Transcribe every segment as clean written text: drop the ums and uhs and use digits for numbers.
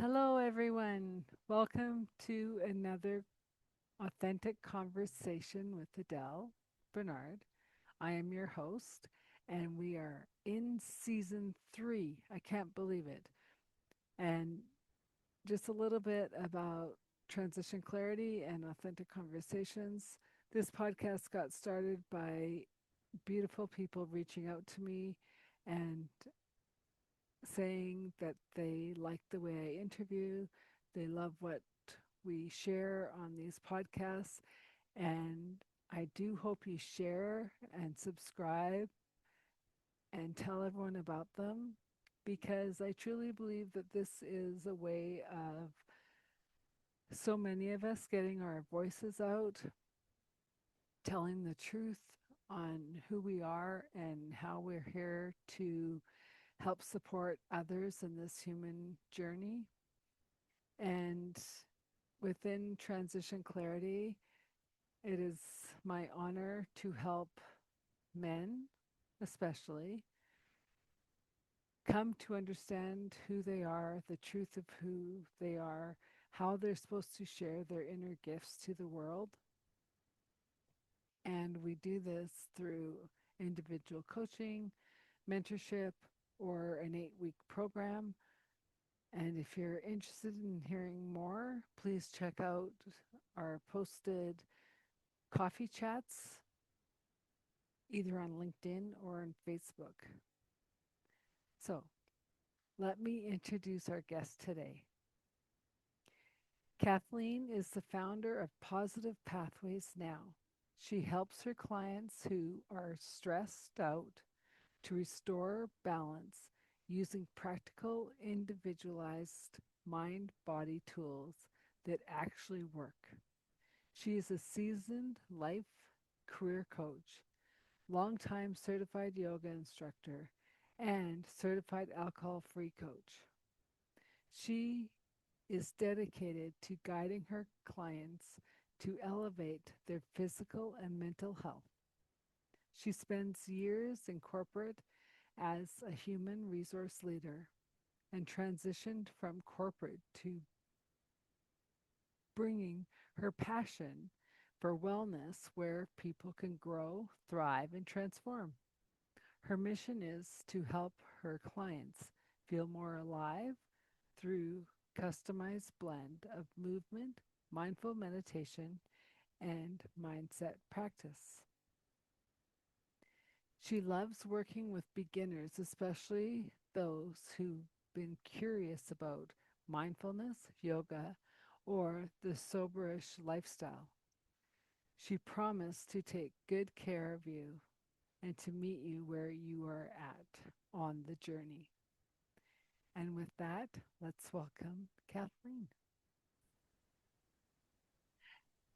Hello, everyone. Welcome to another authentic conversation with Adele Bernard. I am your host, and we are in season 3. I can't believe it. And just a little bit about transition clarity and authentic conversations. This podcast got started by beautiful people reaching out to me and saying that they like the way I interview, they love what we share on these podcasts, and I do hope you share and subscribe and tell everyone about them because I truly believe that this is a way of so many of us getting our voices out, telling the truth on who we are and how we're here to help support others in this human journey. And within Transition Clarity, it is my honor to help men, especially, come to understand who they are, the truth of who they are, how they're supposed to share their inner gifts to the world. And we do this through individual coaching, mentorship, or an 8-week program. And if you're interested in hearing more, please check out our posted coffee chats either on LinkedIn or on Facebook. So, let me introduce our guest today. Kathleen is the founder of Positive Pathways Now. She helps her clients who are stressed out to restore balance using practical, individualized mind body tools that actually work. She is a seasoned life career coach, longtime certified yoga instructor, and certified alcohol free coach. She is dedicated to guiding her clients to elevate their physical and mental health. She spends years in corporate as a human resource leader and transitioned from corporate to bringing her passion for wellness where people can grow, thrive, and transform. Her mission is to help her clients feel more alive through customized blend of movement, mindful meditation, and mindset practice. She loves working with beginners, especially those who've been curious about mindfulness, yoga, or the soberish lifestyle. She promised to take good care of you and to meet you where you are at on the journey. And with that, let's welcome Kathleen.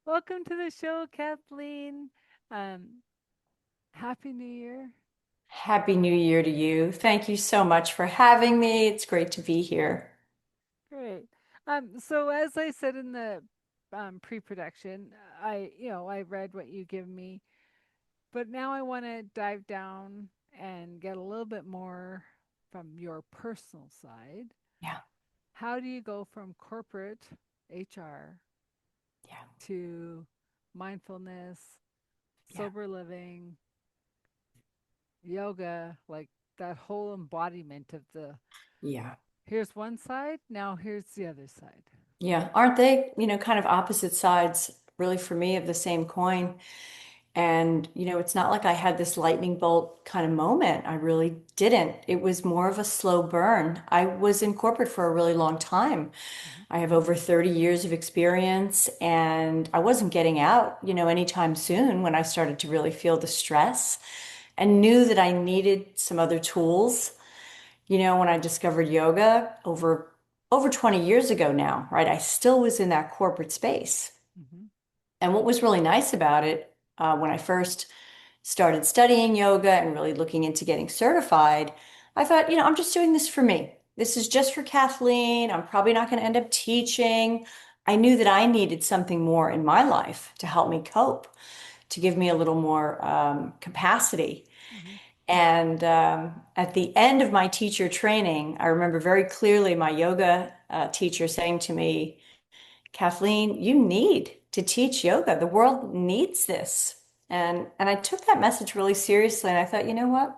Welcome to the show, Kathleen. Um, Happy New Year. Happy New Year to you. Thank you so much for having me. It's great to be here. Great. So as I said in the pre-production, I read what you give me, but now I want to dive down and get a little bit more from your personal side. Yeah, How do you go from corporate HR yeah, to mindfulness, yeah, sober living, yoga, like that whole embodiment of the yeah. here's one side, now here's the other side. Yeah. Aren't they, kind of opposite sides, really, for me, of the same coin? And, it's not like I had this lightning bolt kind of moment. I really didn't. It was more of a slow burn. I was in corporate for a really long time. Mhm. I have over 30 years of experience, and I wasn't getting out, anytime soon when I started to really feel the stress and knew that I needed some other tools. When I discovered yoga over 20 years ago now, right? I still was in that corporate space. Mhm. And what was really nice about it, when I first started studying yoga and really looking into getting certified, I thought, I'm just doing this for me. This is just for Kathleen. I'm probably not going to end up teaching. I knew that I needed something more in my life to help me cope, to give me a little more capacity. Mhm. And at the end of my teacher training, I remember very clearly my yoga teacher saying to me, Kathleen, you need to teach yoga. The world needs this. And I took that message really seriously. And I thought, you know what?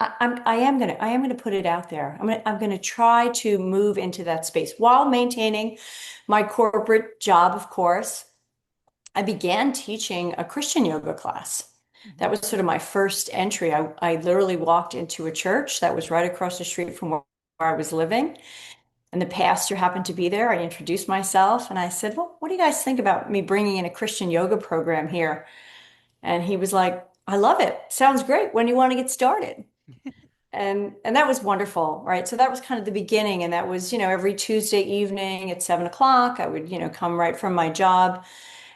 I am gonna put it out there. I'm gonna try to move into that space while maintaining my corporate job, of course. I began teaching a Christian yoga class. That Mhm. was sort of my first entry. I literally walked into a church that was right across the street from where I was living. And the pastor happened to be there. I introduced myself and I said, well, what do you guys think about me bringing in a Christian yoga program here? And he was like, I love it. Sounds great. When do you want to get started? And that was wonderful, right? So that was kind of the beginning. And that was, every Tuesday evening at 7 o'clock, I would, come right from my job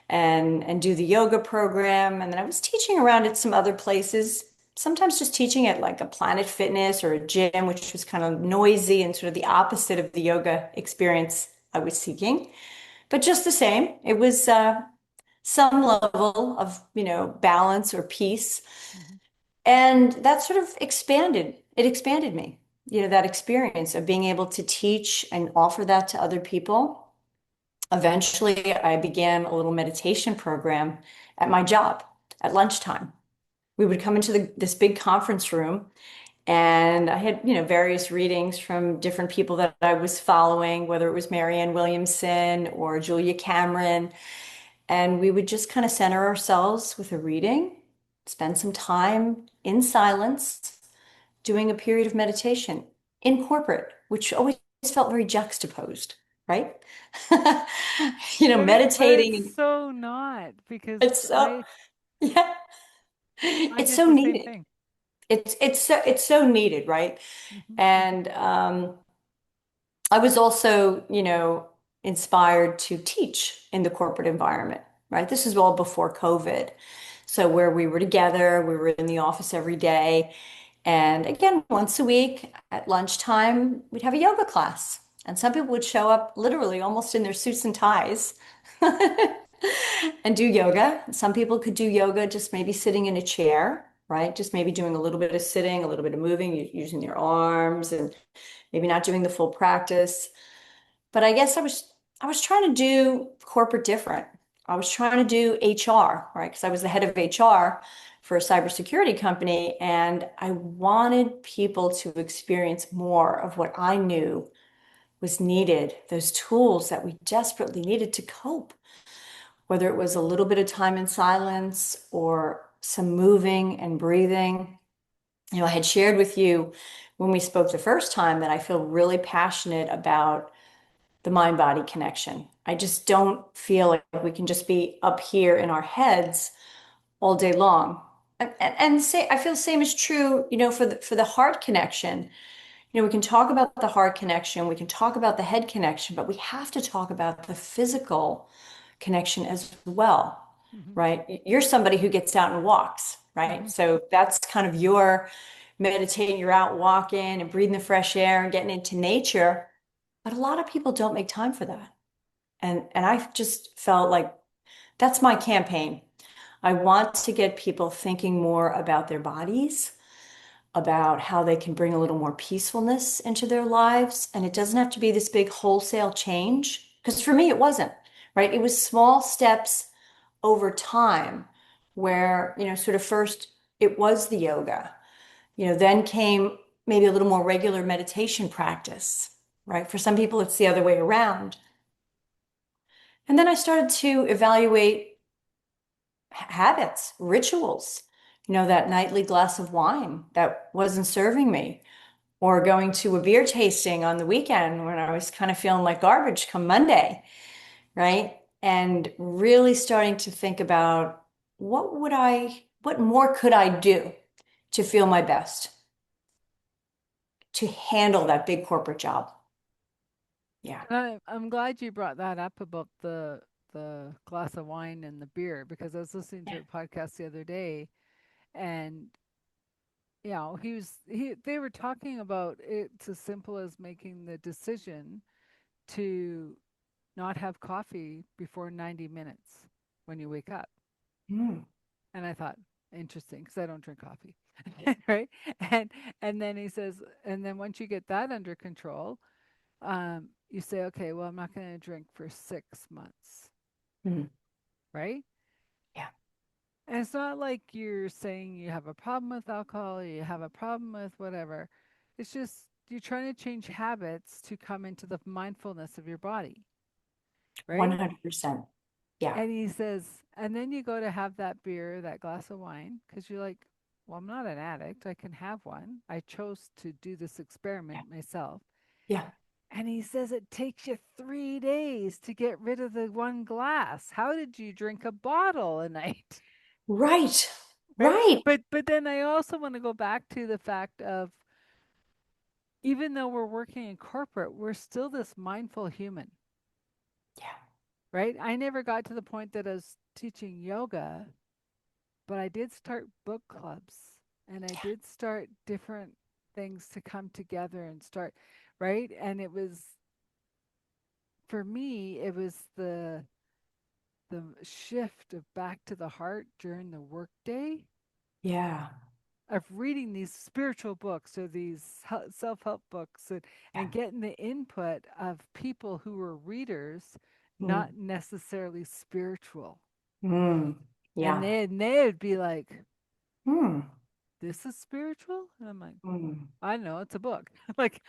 and do the yoga program. And then I was teaching around at some other places, sometimes just teaching at like a Planet Fitness or a gym, which was kind of noisy and sort of the opposite of the yoga experience I was seeking. But just the same, it was some level of, balance or peace. Mhm. And that sort of expanded me, that experience of being able to teach and offer that to other people. Eventually, I began a little meditation program at my job at lunchtime. We would come into this big conference room, and I had, various readings from different people that I was following, whether it was Marianne Williamson or Julia Cameron. And we would just kind of center ourselves with a reading, spend some time in silence, doing a period of meditation in corporate, which always felt very juxtaposed, right? But it's Meditating. so not because It's so, yeah, I it's did so the same needed. thing. It's so needed, right? Hmm. And I was also, inspired to teach in the corporate environment, right? This is all before COVID. So where we were together, we were in the office every day. And again, once a week at lunchtime, we'd have a yoga class. And some people would show up literally almost in their suits and ties and do yoga. Some people could do yoga just maybe sitting in a chair, right? Just maybe doing a little bit of sitting, a little bit of moving, using their arms and maybe not doing the full practice. But I guess I was trying to do corporate different. I was trying to do HR, right? Because I was the head of HR for a cybersecurity company, and I wanted people to experience more of what I knew was needed, those tools that we desperately needed to cope, whether it was a little bit of time in silence or some moving and breathing. I had shared with you when we spoke the first time that I feel really passionate about the mind body connection. I just don't feel like we can just be up here in our heads all day long. And say I feel the same is true, for the heart connection. We can talk about the heart connection, we can talk about the head connection, but we have to talk about the physical connection as well, Hmm. right? You're somebody who gets out and walks, right? Hmm. So that's kind of your meditating, you're out walking and breathing the fresh air and getting into nature. But a lot of people don't make time for that. And I just felt like that's my campaign. I want to get people thinking more about their bodies, about how they can bring a little more peacefulness into their lives. And it doesn't have to be this big wholesale change. Because for me, it wasn't, right? It was small steps over time where, sort of first it was the yoga, then came maybe a little more regular meditation practice, right? For some people, it's the other way around. And then I started to evaluate habits, rituals, that nightly glass of wine that wasn't serving me, or going to a beer tasting on the weekend when I was kind of feeling like garbage come Monday, right? And really starting to think about what more could I do to feel my best, to handle that big corporate job? Yeah. I'm glad you brought that up about the glass of wine and the beer because I was listening to a podcast the other day, and they were talking about it's as simple as making the decision to not have coffee before 90 minutes when you wake up. Mm. And I thought, interesting, because I don't drink coffee. right? And and then he says, and then once you get that under control, you say, okay, well, I'm not going to drink for 6 months, Mm. right? Yeah. And it's not like you're saying you have a problem with alcohol, you have a problem with whatever. It's just you're trying to change habits to come into the mindfulness of your body, right? 100%. Yeah. And he says, and then you go to have that beer, that glass of wine, because you're like, well, I'm not an addict. I can have one. I chose to do this Yeah. experiment myself. Yeah. And he says it takes you 3 days to get rid of the one glass. How did you drink a bottle a night? Right. Right? Right. But then I also want to go back to the fact of even though we're working in corporate, we're still this mindful human, Yeah. right? I never got to the point that I was teaching yoga, but I did start book clubs and I did start different things to come together and start, right? And it was for me, it was the shift of back to the heart during the workday Yeah. of reading these spiritual books or these self-help books Yeah. and getting the input of people who were readers, Mm. not necessarily spiritual. Mm. And Yeah. they'd be like, Mm. this is spiritual? And I'm like, Mm. I know it's a book. Like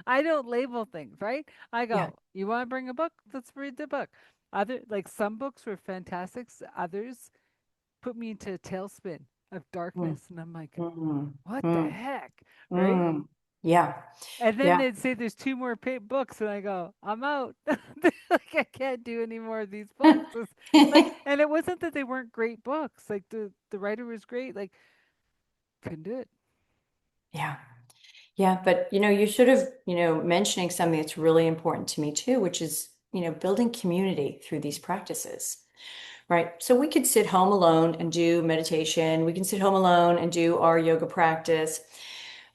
I don't label things, right? I Yeah. go, you want to bring a book? Let's read the book. Other like some books were fantastic. Others put me into a tailspin of Mm. darkness, and I'm like, Mm. what the Mm. heck, right? Mm. Yeah. And then Yeah. they'd say there's two more books, and I go, I'm out. Like I can't do any more of these books. Like, and it wasn't that they weren't great books. Like the writer was great. Like couldn't do it. Yeah. Yeah. But, you should have, mentioning something that's really important to me too, which is, building community through these practices. Right. So we could sit home alone and do meditation. We can sit home alone and do our yoga practice.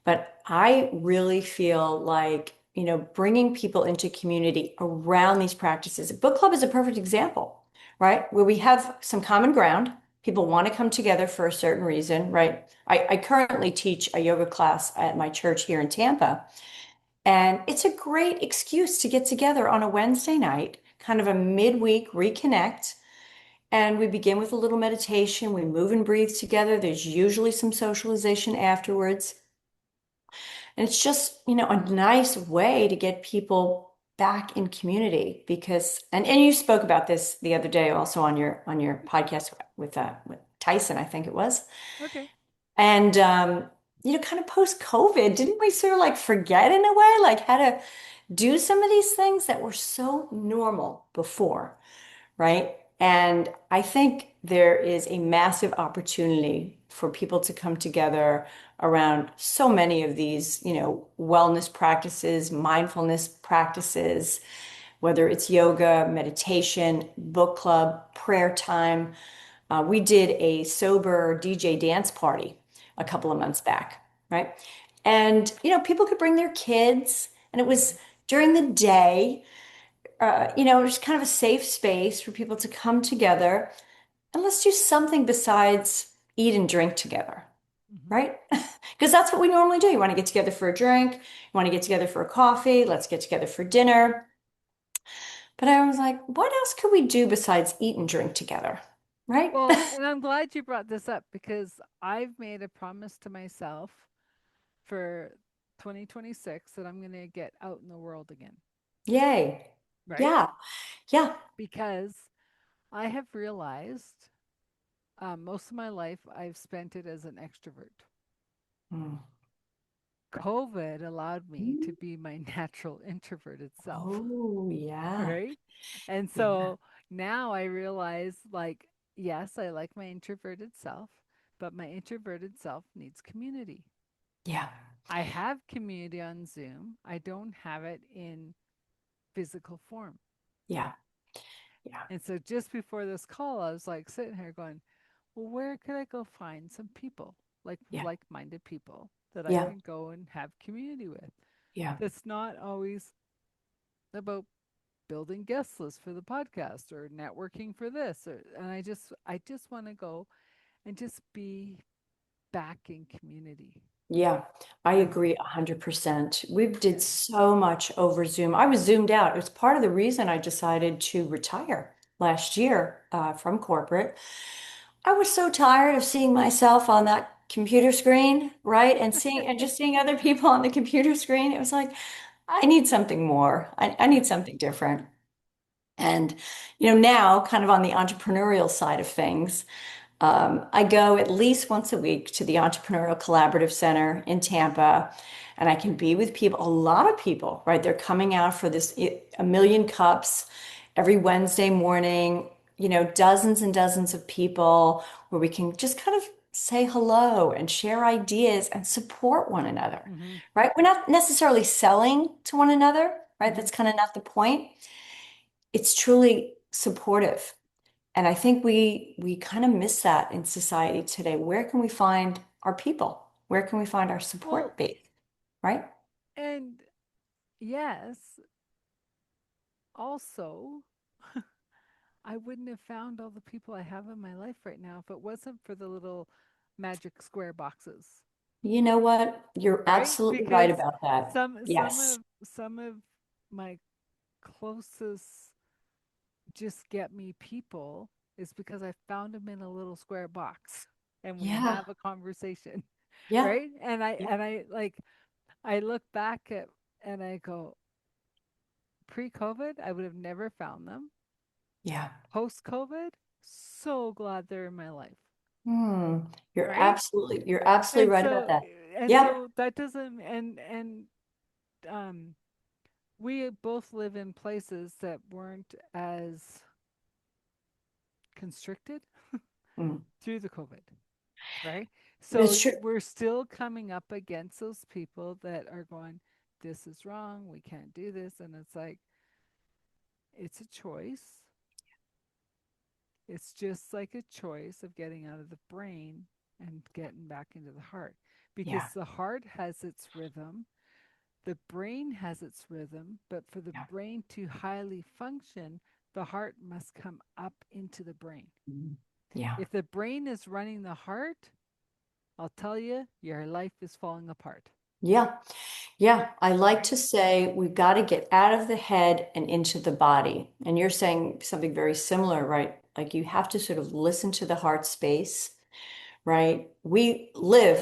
But I really feel like, bringing people into community around these practices. Book club is a perfect example, right? Where we have some common ground. People want to come together for a certain reason, right? I currently teach a yoga class at my church here in Tampa, and it's a great excuse to get together on a Wednesday night, kind of a midweek reconnect, and we begin with a little meditation. We move and breathe together. There's usually some socialization afterwards. And it's just, a nice way to get people back in community because and you spoke about this the other day also on your podcast with Tyson, I think it was. Okay. And kind of post COVID, didn't we sort of like forget in a way, like how to do some of these things that were so normal before? Right? And I think there is a massive opportunity for people to come together around so many of these, wellness practices, mindfulness practices, whether it's yoga, meditation, book club, prayer time. We did a sober DJ dance party a couple of months back, right? And, people could bring their kids, and it was during the day, just kind of a safe space for people to come together and let's do something besides eat and drink together, Mm-hmm. right? Because that's what we normally do. You want to get together for a drink, you want to get together for a coffee, let's get together for dinner. But I was like, what else could we do besides eat and drink together, right? Well, and I'm glad you brought this up because I've made a promise to myself for 2026 that I'm going to get out in the world again, Yay. right? Yeah. Yeah. Because I have realized most of my life I've spent it as an extrovert. Mm. COVID allowed me to be my natural introverted self, Oh, yeah. right? And Yeah. so now I realize, like, yes, I like my introverted self, but my introverted self needs community. Yeah. I have community on Zoom. I don't have it in physical form. Yeah. Yeah. And so just before this call, I was like sitting here going, well, where could I go find some people, Yeah. like minded people that I Yeah. can go and have community with? Yeah. That's not always about building guest lists for the podcast or networking for this. And I just want to go and just be back in community, Yeah, I and agree 100%. We did yeah. so much over Zoom. I was zoomed out. It was part of the reason I decided to retire last year from corporate. I was so tired of seeing myself on that computer screen, right? And just seeing other people on the computer screen. It was like, I need something more. I need Mhm. something different. And, now kind of on the entrepreneurial side of things. I go at least once a week to the Entrepreneurial Collaborative Center in Tampa, and I can be with people, a lot of people, right? They're coming out for this a million cups every Wednesday morning, dozens and dozens of people where we can just kind of say hello and share ideas and support one another, Mhm. right? We're not necessarily selling to one another, right? Mhm. That's kind of not the point. It's truly supportive. And I think we kind of miss that in society today. Where can we find our people? Where can we find our Well, support base? Right? and yes, also, I wouldn't have found all the people I have in my life right now if it wasn't for the little magic square boxes, You know what? You're right? absolutely right Because about that. some Yes. of some of my closest just get me people is because I found them in a little square box and we Yeah. have a conversation, Yeah. right? And I Yeah. and I like I look back at and I go, pre-COVID, I would have never found them. Yeah. Post-COVID, so glad they're in my life, Hmm. right? You're absolutely And right about so that. and Yep. so that doesn't and um we both live in places that weren't as constricted Mm. through the COVID, right? So It's true. we're still coming up against those people that are going, this is wrong, we can't do this. And it's like, it's a choice. It's just like a choice of getting out of the brain and getting back into the heart because Yeah. the heart has its rhythm, the brain has its rhythm, but for the Yeah. brain to highly function, the heart must come up into the brain. Mm. Yeah. If the brain is running the heart, I'll tell you, your life is falling apart, Yeah. Yeah, I like right? to say we've got to get out of the head and into the body. And you're saying something very similar, right? Like you have to sort of listen to the heart space, right? We live,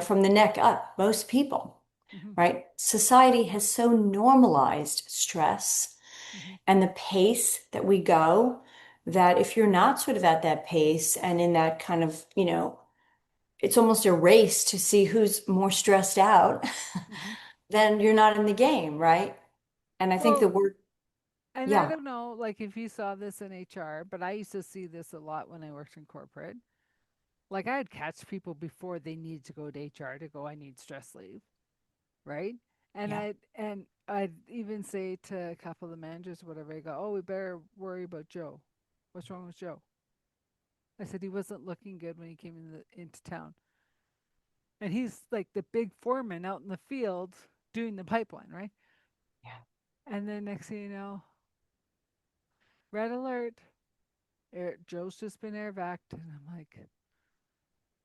from the neck up, most people, Mm-hmm, right? Society has so normalized stress mm-hmm, and the pace that we go that if you're not sort of at that pace and in that kind of, it's almost a race to see who's more stressed out, mm-hmm. then you're not in the game, right? And I think the Well, word, and I yeah, don't know, like if you saw this in HR, but I used to see this a lot when I worked in corporate. Like I'd catch people before they needed to go to HR to go, I need stress leave, right? And yeah, I'd even say to a couple of the managers, whatever, I go, oh, we better worry about Joe. What's wrong with Joe? I said he wasn't looking good when he came into town. And he's like the big foreman out in the field doing the pipeline, right? yeah. And then next thing you know, red alert, Joe's just been air vac. And I'm like,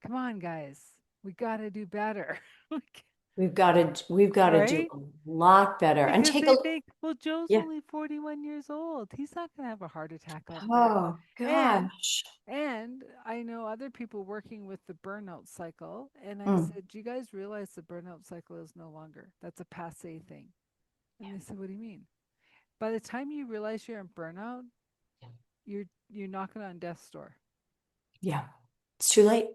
come on, guys, we got to do better. Like, We've got to do right? a lot better and Because take a, they think, well, Joe's yeah. only 41 years old. He's not going to have a heart attack out there. Oh And gosh. and I know other people working with the burnout cycle. And I Mm. said, do you guys realize the burnout cycle is no longer? That's a passe thing. And they said, what do you mean? By the time you realize you're in burnout, you're knocking on death's door, Yeah, it's too late,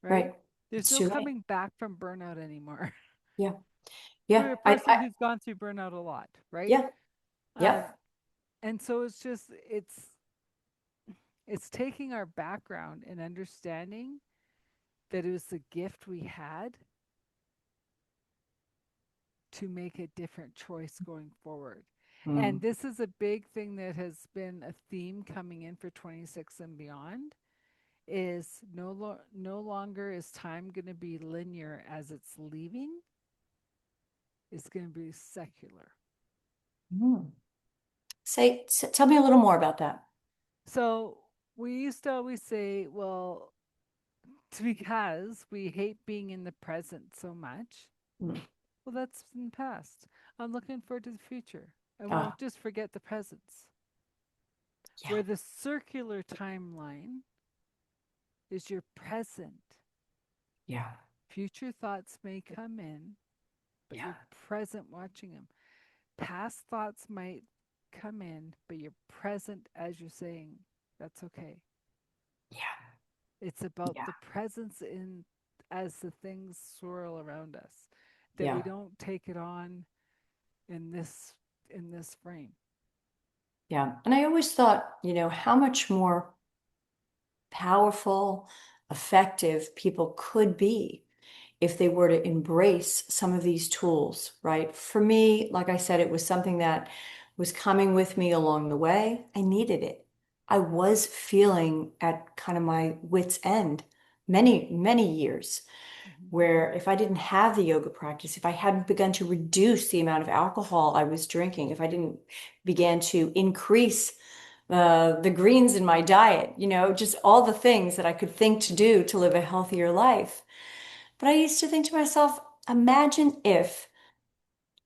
right? right? There's It's no too late. coming back from burnout anymore. Yeah, For yeah, a person who's gone through burnout a lot, right? yeah, Um, yep. and so it's taking our background and understanding that it was the gift we had to make a different choice going forward. And Mm. this is a big thing that has been a theme coming in for 26 and beyond is no longer is time going to be linear as it's leaving. It's going to be secular. Mm. Tell me a little more about that. So we used to always say, well, It's because we hate being in the present so much. Mm. Well, that's in the past. I'm looking forward to the future. And we'll Oh, just forget the presents. yeah, Where the circular timeline is your present. yeah, Future thoughts may come in, but yeah, you're present watching them. Past thoughts might come in, but you're present as you're saying, that's okay. yeah, It's about yeah, the presence in as the things swirl around us, that we yeah, don't take it on in this frame. yeah. And I always thought, how much more powerful, effective people could be if they were to embrace some of these tools, right? For me, like I said, it was something that was coming with me along the way. I needed it. I was feeling at kind of my wit's end many, many years, Mm-hmm. where if I didn't have the yoga practice, if I hadn't begun to reduce the amount of alcohol I was drinking, if I didn't begin to increase the greens in my diet, just all the things that I could think to do to live a healthier life. But I used to think to myself, imagine if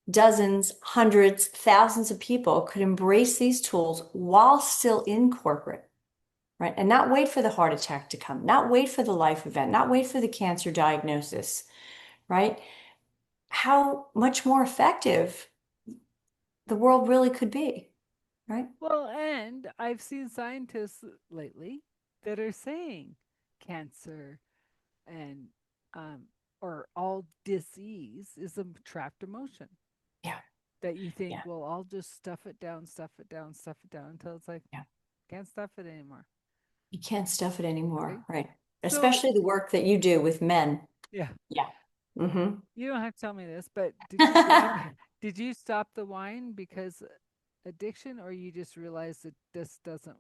dozens, hundreds, thousands of people could embrace these tools while still in corporate, right? And not wait for the heart attack to come, not wait for the life event, not wait for the cancer diagnosis, right? How much more effective the world really could be, right? Well, and I've seen scientists lately that are saying cancer and um, or all disease is a trapped emotion Yeah, that you think, yeah, well, I'll just stuff it down, stuff it down, stuff it down until it's like, yeah. can't stuff it anymore. You can't stuff it Right. anymore, right? So, Especially the work that you do with men. yeah, Yeah. Mm-hmm. you don't have to tell me this, but did you drink? Did you stop the wine because addiction, or you just realized that this doesn't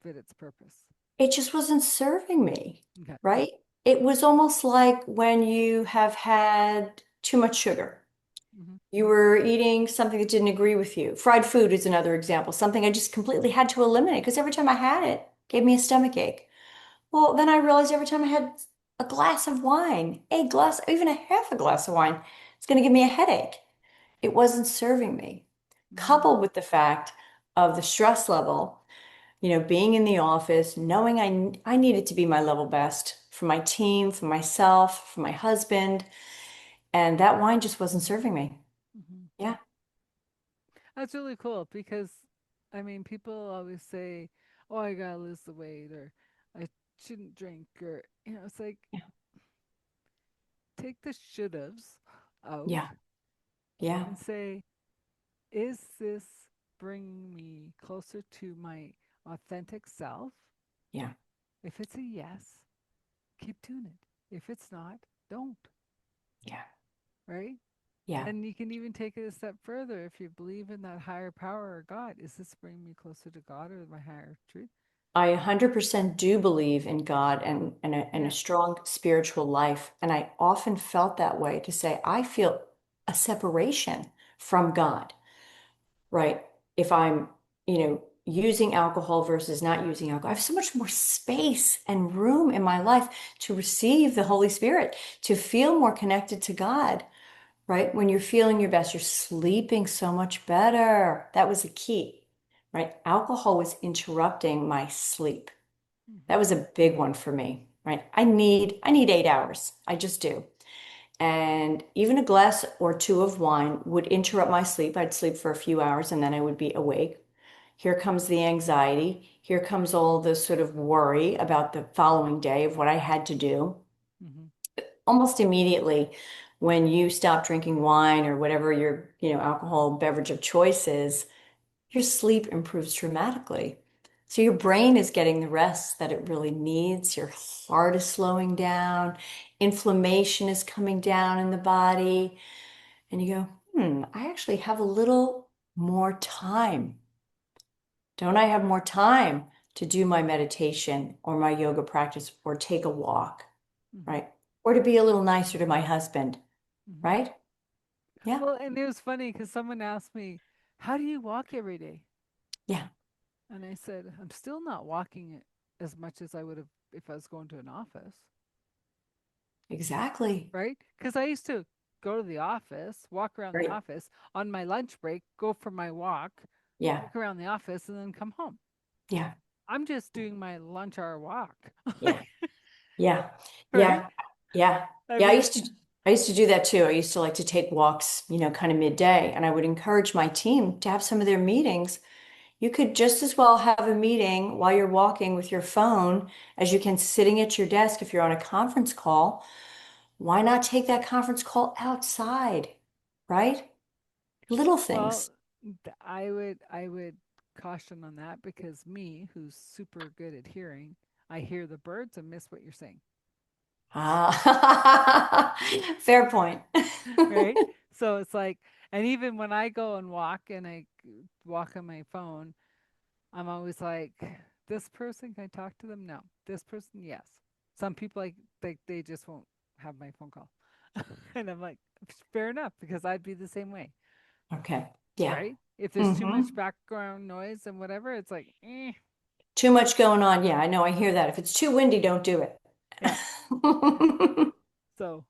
fit its purpose? It just wasn't serving me, Okay. right? It was almost like when you have had too much sugar. Mm-hmm. You were eating something that didn't agree with you. Fried food is another example, something I just completely had to eliminate because every time I had it, it gave me a stomach ache. Well, then I realized every time I had a glass of wine, a glass, even a half a glass of wine, it's going to give me a headache. It wasn't serving me. Mm-hmm. Coupled with the fact of the stress level, being in the office, knowing I needed to be my level best for my team, for myself, for my husband, and that wine just wasn't serving me. Mm-hmm. Yeah, That's really cool because, I mean, people always say, "Oh, I gotta lose the weight," or "I shouldn't drink," or it's like yeah, take the should haves out yeah, yeah, and say, "Is this bringing me closer to my authentic self?" yeah, If it's a yes, keep doing it. If it's not, don't. yeah, Right? yeah. And you can even take it a step further if you believe in that higher power or God. Is this bringing me closer to God or my higher truth? I 100% do believe in God and a Yeah. strong spiritual life. And I often felt that way to say, I feel a separation from God, right? If I'm, using alcohol versus not using alcohol, I have so much more space and room in my life to receive the Holy Spirit, to feel more connected to God, right? When you're feeling your best, you're sleeping so much better. That was the key, right? Alcohol was interrupting my sleep. That Mm-hmm. was a big one for me, right? I need 8 hours. I just do. And even a glass or two of wine would interrupt my sleep. I'd sleep for a few hours and then I would be awake. Here comes the anxiety. Here comes all the sort of worry about the following day of what I had to do. Mm-hmm. Almost immediately, when you stop drinking wine or whatever your, alcohol beverage of choice is, your sleep improves dramatically. So your brain is getting the rest that it really needs. Your heart is slowing down. Inflammation is coming down in the body. And you go, I actually have a little more time. Don't I have more time to do my meditation or my yoga practice or take a walk, Mm-hmm. right? Or to be a little nicer to my husband, Mm-hmm. right? Yeah, Well, and it was funny because someone asked me, "How do you walk every day?" yeah, And I said, "I'm still not walking it as much as I would have if I was going to an office." Exactly. right? Because I used to go to the office, walk around the Right. office on my lunch break, go for my Yeah. walk around the office, and then come home. Yeah. I'm just doing my lunch hour walk, Yeah. Yeah. right? Yeah. Yeah. I Yeah. mean, I used to do that too. I used to like to take walks, kind of midday, and I would encourage my team to have some of their meetings. You could just as well have a meeting while you're walking with your phone as you can sitting at your desk if you're on a conference call. Why not take that conference call outside, right? Little well, things. I would caution on that because me, who's super good at hearing, I hear the birds and miss what you're saying, Ah, fair point. right? So it's like, and even when I go and walk and walk on my phone, I'm always like, this person, can I talk to them? No. This person, yes. Some people they just won't have my phone call. And I'm like, fair enough, because I'd be the same way, Okay. Yeah. right? If there's too much Hmm. background noise and whatever, it's like, Too much going on. Yeah, I know. I hear that. If it's too windy, don't do it. yeah, yeah. So,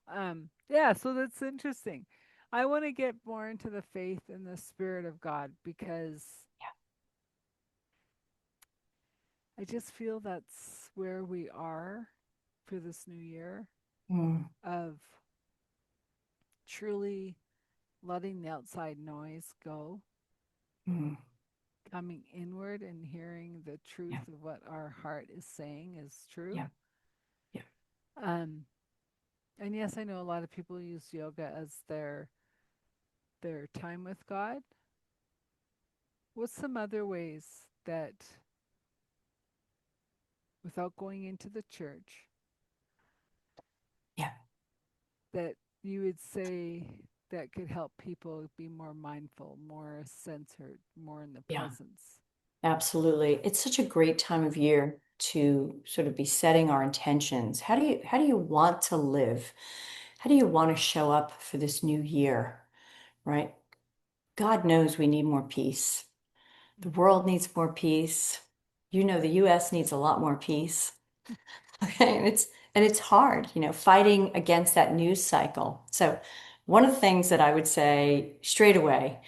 yeah, so that's interesting. I want to get more into the faith and the spirit of God because I just feel that's where we are for this new year Mm, of truly letting the outside noise go, mm, coming inward and hearing the yeah, truth of what our heart is saying is true. yeah, yeah. Um, and yes, I know a lot of people use yoga as their time with God. What's some other ways that, without going into the church, Yeah. that you would say that could help people be more mindful, more centered, more in the Yeah. presence? Absolutely. It's such a great time of year to sort of be setting our intentions. How do you want to live? How do you want to show up for this new year? Right? God knows we need more peace. The Mm-hmm. world needs more peace. The US needs a lot more peace. Okay, and it's hard, fighting against that news cycle. So one of the things that I would say straight away,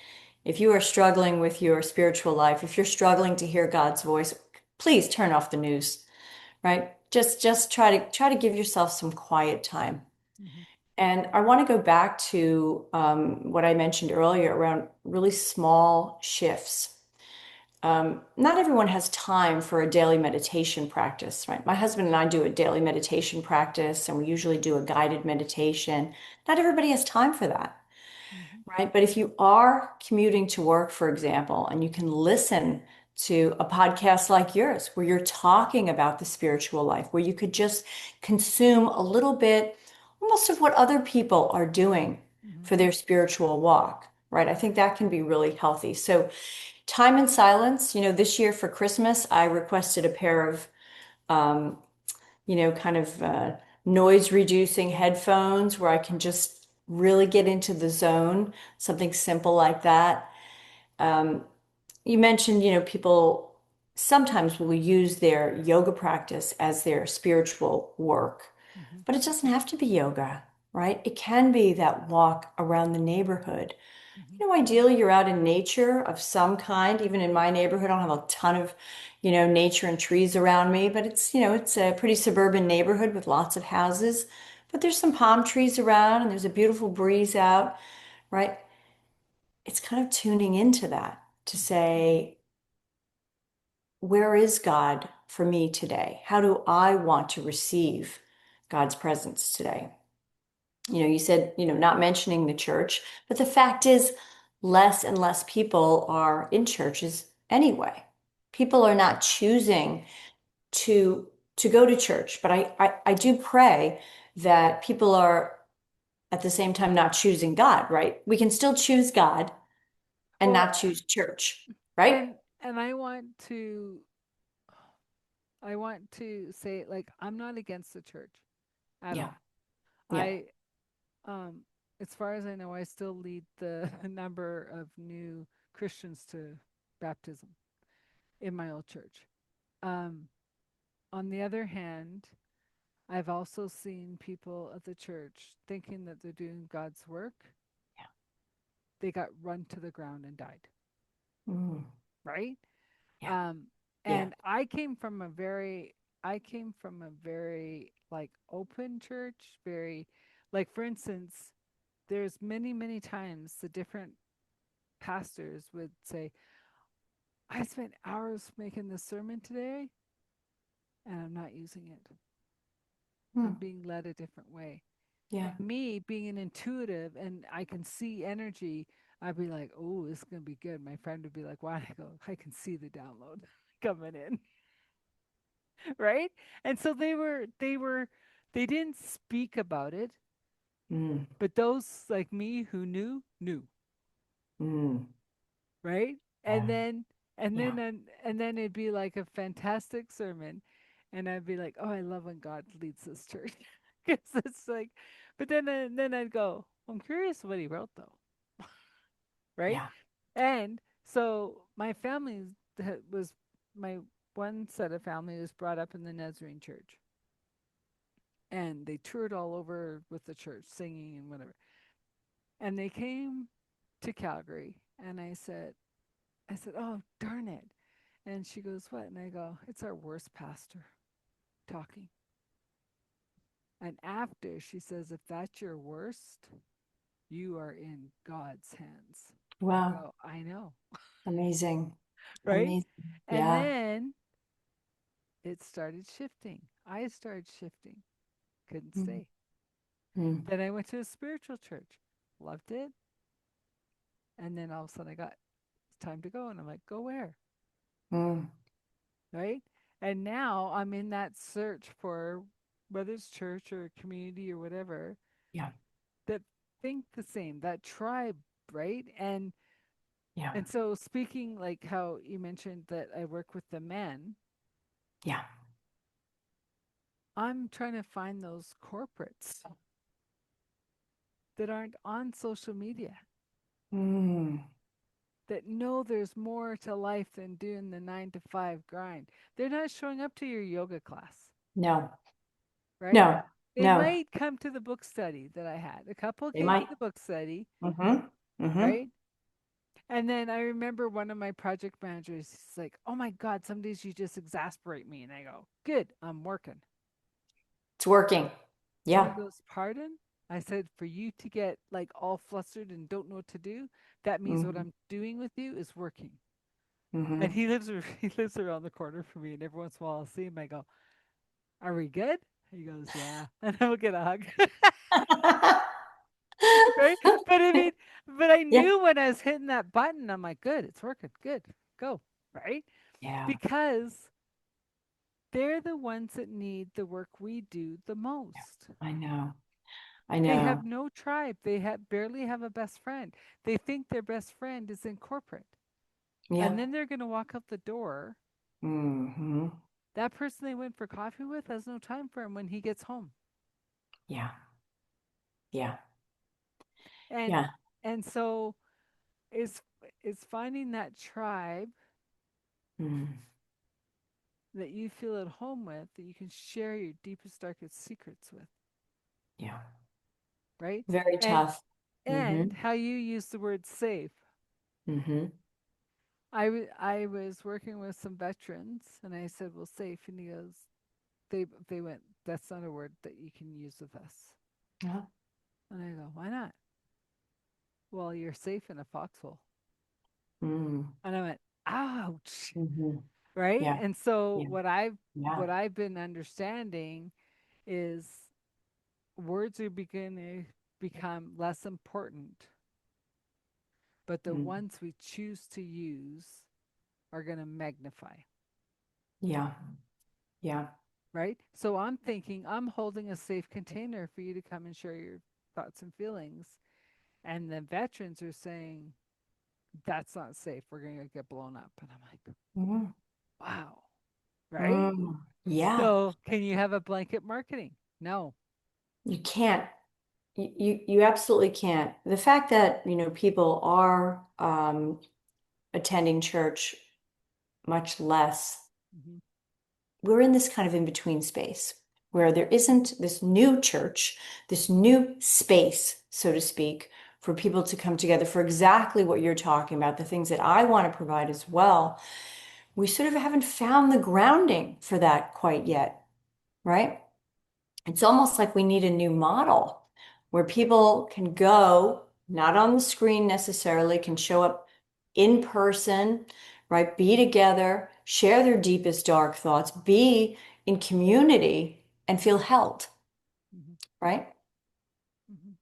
if you are struggling with your spiritual life, if you're struggling to hear God's voice, please turn off the news, right? Just try to give yourself some quiet time. Mm-hmm. And I want to go back to what I mentioned earlier around really small shifts. Not everyone has time for a daily meditation practice, right? My husband and I do a daily meditation practice, and we usually do a guided meditation. Not everybody has time for that, Mm-hmm. right? But if you are commuting to work, for example, and you can listen to a podcast like yours, where you're talking about the spiritual life, where you could just consume a little bit almost of what other people are doing Mm-hmm. for their spiritual walk, right? I think that can be really healthy. So, time in silence, this year for Christmas, I requested a pair of, um, kind of noise reducing headphones where I can just really get into the zone, something simple like that. Um, you mentioned, people sometimes will use their yoga practice as their spiritual work, Mm-hmm. but it doesn't have to be yoga, right? It can be that walk around the neighborhood. Mm-hmm. Ideally, you're out in nature of some kind. Even in my neighborhood, I don't have a ton of, nature and trees around me, but it's a pretty suburban neighborhood with lots of houses. But there's some palm trees around and there's a beautiful breeze out, right? It's kind of tuning into that to say, where is God for me today? How do I want to receive God's presence today? You said, not mentioning the church, but the fact is, less and less people are in churches anyway. People are not choosing to go to church, but I do pray that people are at the same time not choosing God, right? We can still choose God and Well, not choose church, right? and I want to say, like, I'm not against the church at Yeah, all. yeah, I um as far as I know, I still lead the number of new Christians to baptism in my old church. Um on the other hand, I've also seen people at the church thinking that they're doing God's work. Yeah. They got run to the ground and died, Mm. right? Yeah. Um, Yeah. and I came from a very like open church, very like for instance, there's many times the different pastors would say, I spent hours making this sermon today and I'm not using it. I'm Mm. being led a different way. Yeah. And me being an intuitive and I can see energy, I'd be like, oh, this is going to be good. My friend would be like, why? I go, I can see the download coming in. Right. And so they didn't speak about it, Mm. but those like me who knew. Mm. Right. And Yeah. then, Yeah. and then it'd be like a fantastic sermon. And I'd be like, oh, I love when God leads this church. Because it's like, but then I'd go, I'm curious what he wrote though. Right? Yeah. And so my family was my one set of family was brought up in the Nazarene church, and they toured all over with the church, singing and whatever. And they came to Calgary, and I said, oh darn it. And she goes, what? And I go, it's our worst pastor talking. And after she says, if that's your worst, you are in God's hands. I Wow. go, I know, Amazing. right? Amazing. And Yeah. then it started shifting. I started shifting. Couldn't Mm. stay. Mm. Then I went to a spiritual church. Loved it. And then all of a sudden I got it's time to go. And I'm like, go where? Mm. Right. And now I'm in that search for whether it's church or community or whatever Yeah. that think the same, that tribe, right? Yeah. And so speaking like how you mentioned that I work with the men, Yeah. I'm trying to find those corporates that aren't on social media, Mm. that know there's more to life than doing the 9 to 5 grind. They're not showing up to your yoga class, No. right? No. They No. might come to the book study that I had. A couple They came to might. the book study, Mm-hmm. Mm-hmm. right? And then I remember one of my project managers is like, oh my God, some days you just exasperate me. And I go, good, I'm working. It's working. And he Yeah. goes, pardon? I said, for you to get like all flustered and don't know what to do, that means what Mm-hmm. I'm doing with you is working. And Mm-hmm. he lives around the corner from me, and every once in a while I'll see him. I go, "Are we good?" He goes, "Yeah," and I will get a hug, right? But I mean, but I Yeah. knew when I was hitting that button, I'm like, "Good, it's working. Good, go." Right? Yeah. Because they're the ones that need the work we do the most. I know. I They have know. no tribe. They barely have a best friend. They think their best friend is in corporate, and Yeah. then they're going to walk out the door. Mm-hmm. That person they went for coffee with has no time for him when he gets home. Yeah. Yeah. and Yeah. and so is is finding that tribe Mm. that you feel at home with, that you can share your deepest darkest secrets with, Yeah. right? Very and tough. Mm-hmm. and how you use the word safe. Mm-hmm. I was working with some veterans and I said, well, safe, and he goes, they went, that's not a word that you can use with us. Yeah. And I go, why not? Well, you're safe in a foxhole. Mm. And I went, ouch. Mm-hmm. Right. Yeah. And so Yeah. Yeah. what I've been understanding is words are beginning to become less important, but the Mm. ones we choose to use are going to magnify. Yeah. Yeah. Right. So I'm thinking I'm holding a safe container for you to come and share your thoughts and feelings. And the veterans are saying, that's not safe. We're going to get blown up. And I'm like, Mm. wow. Right. Mm. Yeah. So can you have a blanket marketing? No. You can't. You absolutely can't. The fact that, people are attending church much less, Hmm. we're in this kind of in between space. where there isn't this new church, this new space, so to speak, for people to come together for exactly what you're talking about, the things that I want to provide as well. We sort of haven't found the grounding for that quite yet, right? It's almost like we need a new model where people can go, not on the screen necessarily, can show up in person, right? Be together, share their deepest dark thoughts, be in community and feel held, Hmm. right? Hmm.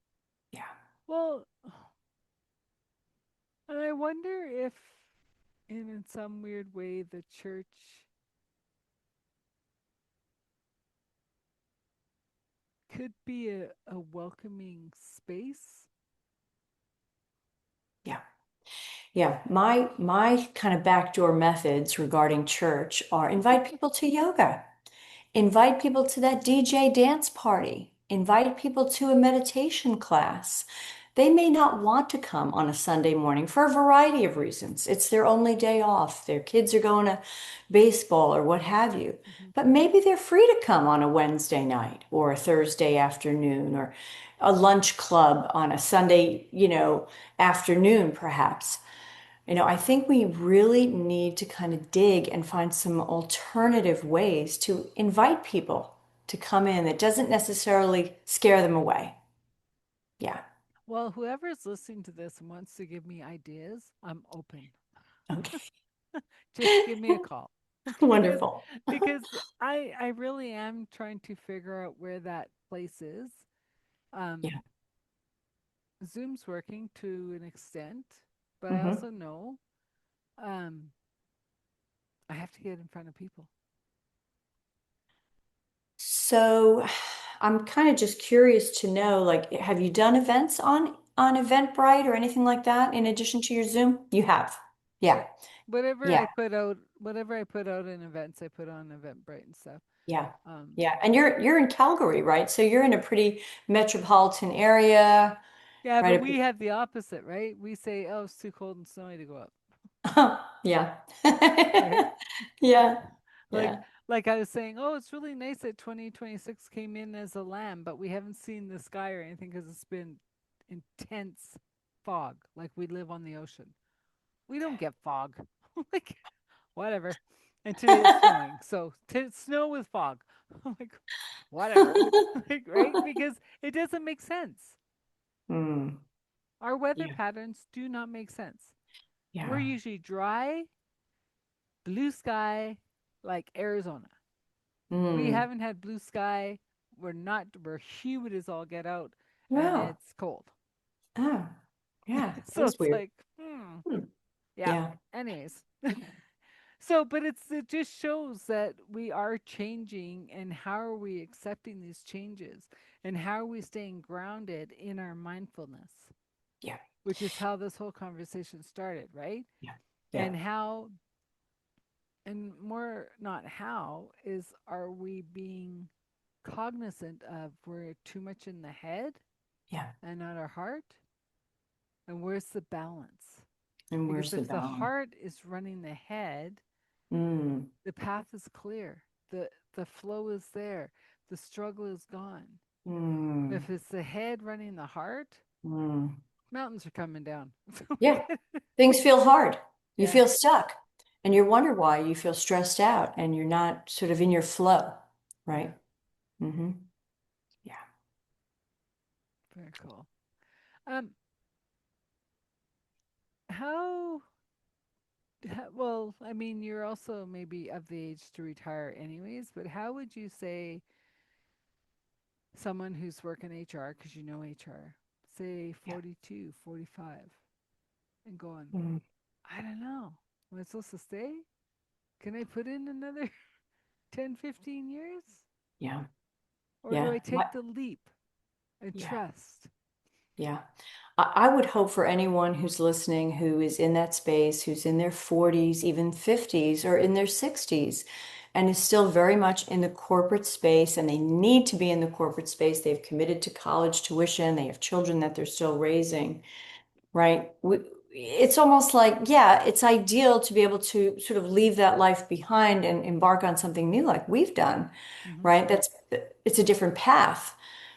Yeah. Well, and I wonder if, in some weird way, the church could be a welcoming space. Yeah. Yeah. My kind of backdoor methods regarding church are invite people to yoga. Invite people to that DJ dance party. Invite people to a meditation class. They may not want to come on a Sunday morning for a variety of reasons. It's their only day off. Their kids are going to baseball or what have you. Hmm. But maybe they're free to come on a Wednesday night or a Thursday afternoon or a lunch club on a Sunday, afternoon, perhaps. I think we really need to kind of dig and find some alternative ways to invite people to come in that doesn't necessarily scare them away. Yeah. Well, whoever's listening to this and wants to give me ideas, I'm open. Okay. Just give me a call. because Wonderful. because I really am trying to figure out where that place is. Um Yeah. Zoom's working to an extent, but I Hmm. also know um I have to get in front of people. So I'm kind of just curious to know, like, have you done events on Eventbrite or anything like that in addition to your Zoom? You have. Yeah. Yep. Whatever Yeah. I put out, whatever I put out in events, I put on Eventbrite and stuff. Yeah. Um, Yeah. And you're in Calgary, right? So you're in a pretty metropolitan area, yeah, but right? we have the opposite, right? We say, "Oh, it's too cold and snowy to go up," Yeah. right? Yeah. like, Yeah. like I was saying, "Oh, it's really nice that 2026 came in as a lamb, but we haven't seen the sky or anything because it's been intense fog. Like we live on the ocean, we don't get fog. Like, whatever." And today it's snowing, so snow with fog. Like, whatever. Like, right? Because it doesn't make sense. Mm, Our weather yeah. patterns do not make sense. We're Yeah. usually dry, blue sky, like Arizona. We Mm. haven't had blue sky. We're humid as all get out, and Wow. it's cold. Oh, yeah. That So is it's weird. like, Hmm. yeah. Yeah. Anyways, so, but it just shows that we are changing, and how are we accepting these changes, and how are we staying grounded in our mindfulness, Yeah. which is how this whole conversation started, right? Yeah. Yeah. And how, and more not how, is are we being cognizant of we're too much in the head Yeah. and not our heart? And where's the balance? And Because where's the if the balance? heart is running the head, Mm. the path is clear. The flow is there. The struggle is gone. Mm. If it's the head running the heart, Mm. mountains are coming down. Yeah. Things feel hard. You Yeah, feel stuck. And yeah, you wonder why you feel stressed out and you're not sort of in your flow, yeah. right? Mm-hmm. Yeah. Very cool. Um, how, well, I mean, you're also maybe of the age to retire anyways, but how would you say someone who's working HR, because you know HR, say Yeah. 42, 45, and going, Mm. I don't know, am I supposed to stay? Can I put in another 10, 15 years? Yeah. Or do Yeah. I take the leap and Yeah. trust? Yeah. I would hope for anyone who's listening who is in that space, who's in their 40s, even 50s, or in their 60s, and is still very much in the corporate space, and they need to be in the corporate space. They've committed to college tuition, they have children that they're still raising, right? It's almost like, yeah, it's ideal to be able to sort of leave that life behind and embark on something new like we've done, Mm-hmm. right? That's it's a different path.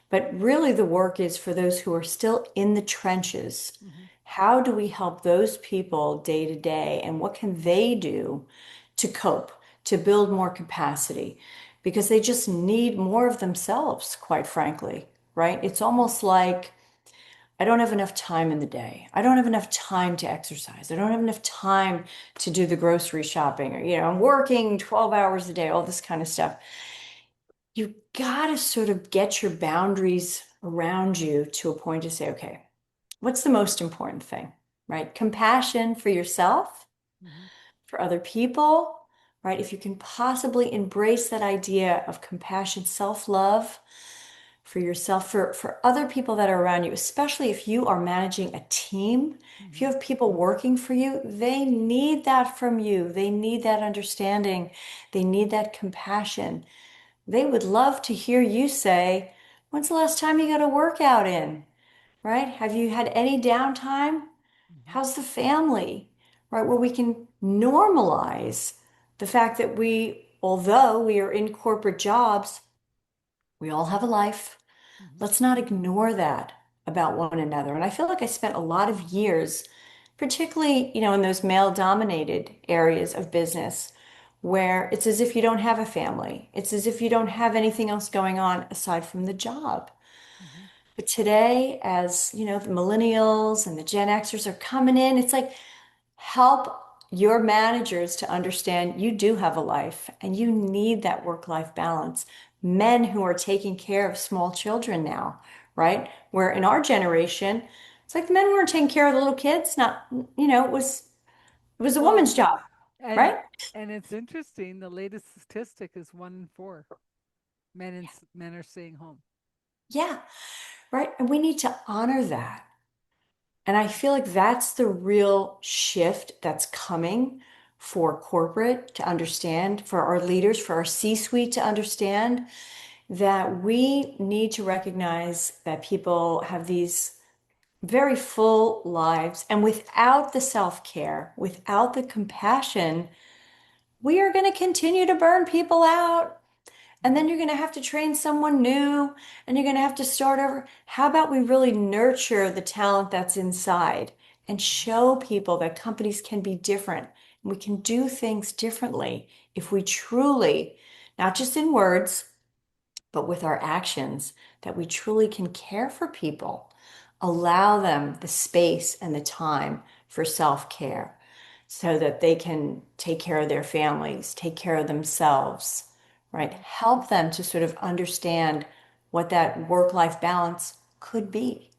But really, the work is for those who are still in the trenches. Hmm. How do we help those people day to day? And what can they do to cope, to build more capacity? Because they just need more of themselves, quite frankly, right? It's almost like I don't have enough time in the day. I don't have enough time to exercise. I don't have enough time to do the grocery shopping, or, I'm working 12 hours a day, all this kind of stuff. You got to sort of get your boundaries around you to a point to say, okay, what's the most important thing, right? Compassion for yourself, Hmm. for other people, right? If you can possibly embrace that idea of compassion, self-love for yourself, for other people that are around you, especially if you are managing a team, if you Hmm. have people working for you, they need that from you. They need that understanding. They need that compassion. They would love to hear you say, when's the last time you got a workout in? Right? Have you had any downtime? Hmm. How's the family? Right? Where we can normalize the fact that although we are in corporate jobs, we all have a life. Hmm. Let's not ignore that about one another. And I feel like I spent a lot of years, particularly, in those male-dominated areas of business, where it's as if you don't have a family. It's as if you don't have anything else going on aside from the job. Hmm. But today, as the millennials and the Gen Xers are coming in, it's like help your managers to understand you do have a life and you need that work-life balance. Men who are taking care of small children now, right? Where in our generation, it's like the men weren't taking care of the little kids, not, it was a Well, woman's job, and right? and it's interesting. The latest statistic is 1 in 4 men are staying home. Yeah, right. And we need to honor that. And I feel like that's the real shift that's coming for corporate to understand, for our leaders, for our C-suite to understand that we need to recognize that people have these very full lives. And without the self-care, without the compassion, we are going to continue to burn people out. And Hmm. then you're going to have to train someone new and you're going to have to start over. How about we really nurture the talent that's inside and show people that companies can be different and we can do things differently if we truly, not just in words, but with our actions, that we truly can care for people, allow them the space and the time for self-care so that they can take care of their families, take care of themselves, right? Hmm. Help them to sort of understand what that work-life balance could be.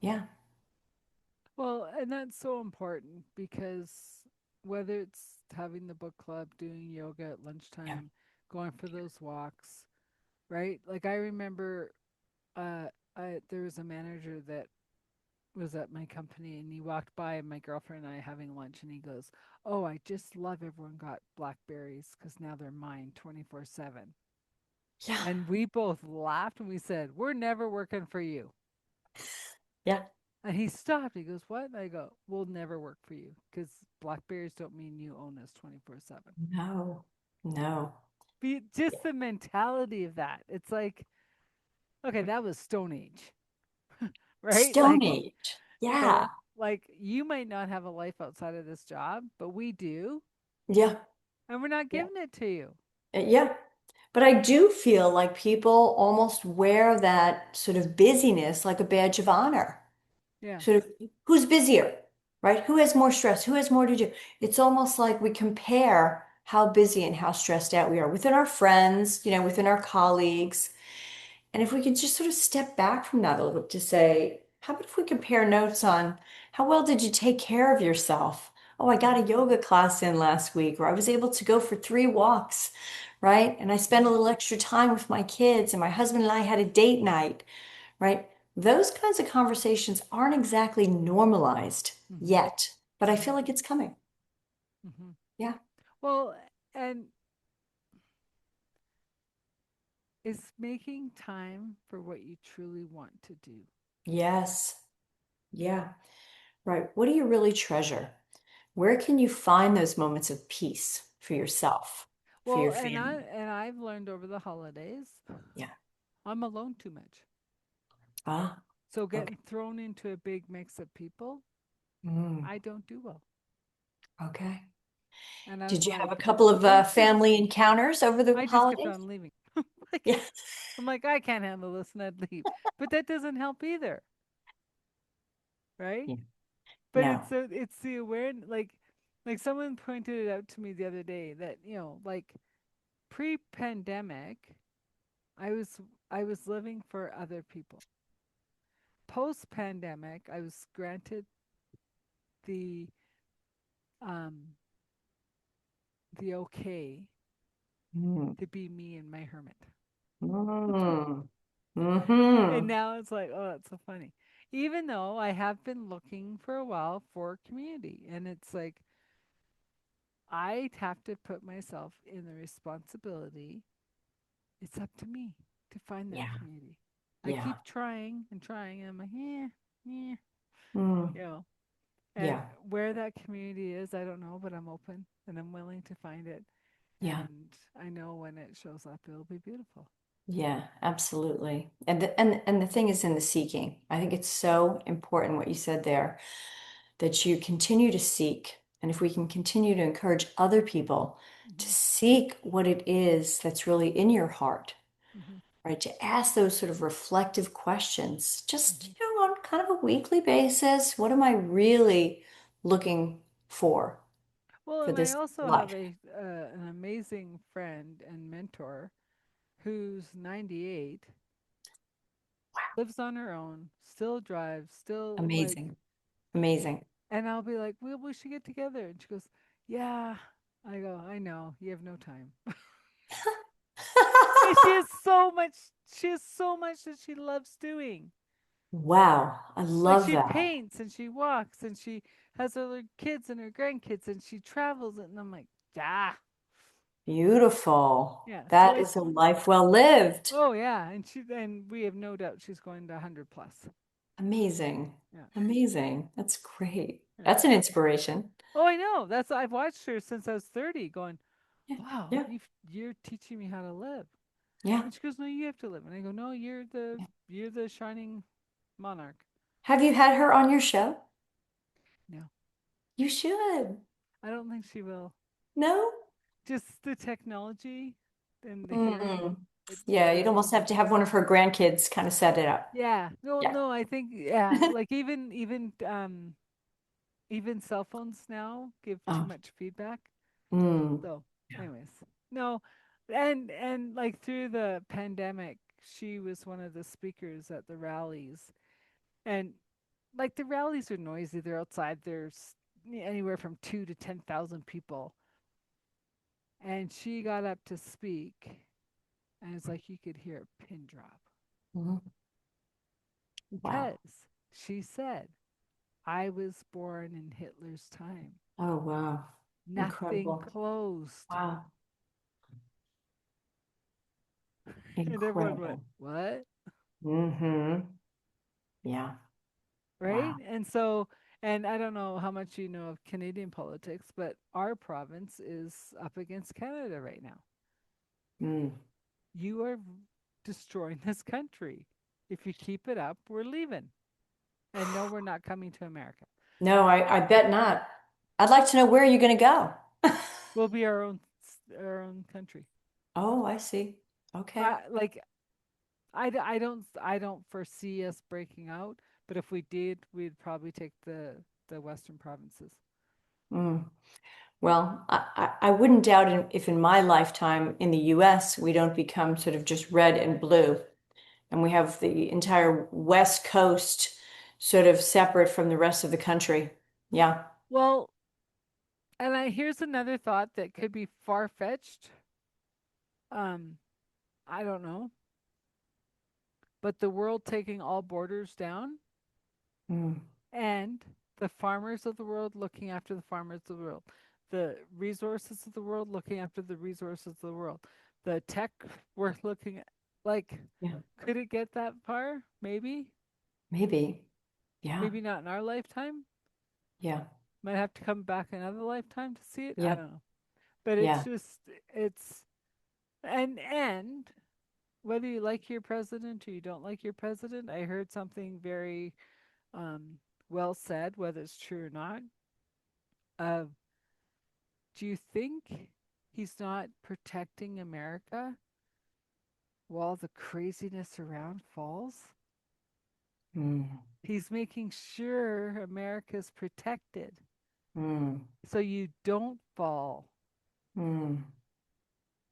Yeah, Well, and that's so important because whether it's having the book club, doing yoga at yeah, lunchtime, going for those walks, right? Like I remember uh there was a manager that was at my company and he walked by my girlfriend and I having lunch and he goes, "Oh, I just love everyone got blackberries because now they're mine 24/7." yeah, And we both laughed and we said, "We're never working for you." yeah. And he stopped. He goes, "What?" And I go, "We'll never work for you because blackberries don't mean you own us 24/7." No, no. Just the mentality of that. It's like, okay, that was Stone Age, right? Stone Age. So Yeah, like you might not have a life outside of this job, but we do, yeah, and we're not yeah. giving it to you. Yeah. But I do feel like people almost wear that sort of busyness like a badge of honor. Yeah. Sort of who's busier, right? Who has more stress? Who has more to do? It's almost like we compare how busy and how stressed out we are within our friends, within our colleagues. And if we could just sort of step back from that a little bit to say, how about if we compare notes on how well did you take care of yourself? Oh, I got Hmm. a yoga class in last week, or I was able to go for 3 walks, right? And I spent a Hmm. little extra time with my kids, and my husband and I had a date night, right? Those kinds of conversations aren't exactly normalized Hmm. yet, but I feel Hmm. like it's coming. Hmm. Yeah. Well, and it's making time for what you truly want to do. Yes. Yeah. Right. What do you really treasure? Where can you find those moments of peace for yourself? for Well, your family. and I've learned over the holidays, Yeah. I'm alone too much. Ah, So okay. getting thrown into a big mix of people, Mm, I don't do well. okay. And I was Did you have a like, couple of I just family encounters over the I just kept holidays? on leaving. Like Yeah. I'm like, I can't handle this and I'd leave. But that doesn't help either, right? Yeah. But No. it's the awareness, like someone pointed it out to me the other day that, like pre-pandemic, I was I was living for other people. Post-pandemic, I was granted the um the okay Mm. to be me and my hermit. Mm. And Mm-hmm. now it's like, oh, that's so funny. Even though I have been looking for a while for community, and it's like I'd have to put myself in the responsibility. It's up to me to find that Yeah. community. I Yeah. keep trying and trying, and I'm like, yeah, Mm. you know. And Yeah. where that community is, I don't know, but I'm open and I'm willing to find it. Yeah. And I know when it shows up, it'll be beautiful. Yeah, absolutely. And the thing is in the seeking. I think it's so important what you said there, that you continue to seek. And if we can continue to encourage other people to Hmm. seek what it is that's really in your heart, Hmm. right? To ask those sort of reflective questions, just, Hmm. on kind of a weekly basis. What am I really looking Well, for and I this also have life? an amazing friend and mentor who's 98, lives on her own, still drives, still like, Amazing. Amazing. and I'll be like, well, we should get together. And she goes, yeah. I go, I know, you have no time. And she has so much that she loves doing. Wow. I Like love she that. paints and she walks and she has her kids and her grandkids and she travels. And I'm like, ah, Beautiful. yeah. So That is a life well lived. oh yeah. And we have no doubt she's going to 100 plus. Amazing. Yeah. Amazing. That's great. Yeah. That's an inspiration. Oh, I know. I've watched her since I was 30 going, Yeah. wow, Yeah. you're teaching me how to live. Yeah. And she goes, no, you have to live. And I go, no, you're the shining monarch. Have you had her on your show? No, You should. I don't think she will. No? Just the technology and the hearing. Mm. It Yeah, you'd doesn't. almost have to have one of her grandkids kind of set it up. Yeah. No, Yeah. no, I think yeah, like even cell phones now give too Oh. much feedback. Mm. So, Yeah. anyways. No. And like through the pandemic, she was one of the speakers at the rallies. And like the rallies are noisy. They're outside. There's anywhere from 2 to 10,000 people. And she got up to speak and it's like you could hear a pin drop Mhm. Wow. because she said, I was born in Hitler's time. Oh, wow. Nothing Incredible. closed. Wow. And everyone went, Incredible. what? Mm-hmm. Yeah. Right? Wow. And so, and I don't know how much you know of Canadian politics, but our province is up against Canada right now. Mm. You are destroying this country. If you keep it up, we're leaving. And no, we're not coming to America. No, I bet not. I'd like to know where you're going to go. We'll be our own country. Oh, I see. Okay. Like I don't foresee us breaking out, but if we did, we'd probably take the western provinces. Mm. Well, I wouldn't doubt if in my lifetime in the US, we don't become sort of just red and blue, and we have the entire West Coast sort of separate from the rest of the country. Yeah. Well, and here's another thought that could be far fetched. Um, I don't know, but the world taking all borders down Mm. and the farmers of the world looking after the farmers of the world, the resources of the world looking after the resources of the world, the tech worth looking at. Like, Yeah. could it get that far? Maybe, Maybe. Yeah. maybe not in our lifetime. Yeah. Might have to come back another lifetime to see it. I Yeah. don't know. But it's Yeah. just it's and whether you like your president or you don't like your president, I heard something very um, well said, whether it's true or not. Uh, do you think he's not protecting America while the craziness around falls? Mm, He's making sure America's protected mm, so you don't fall. mm.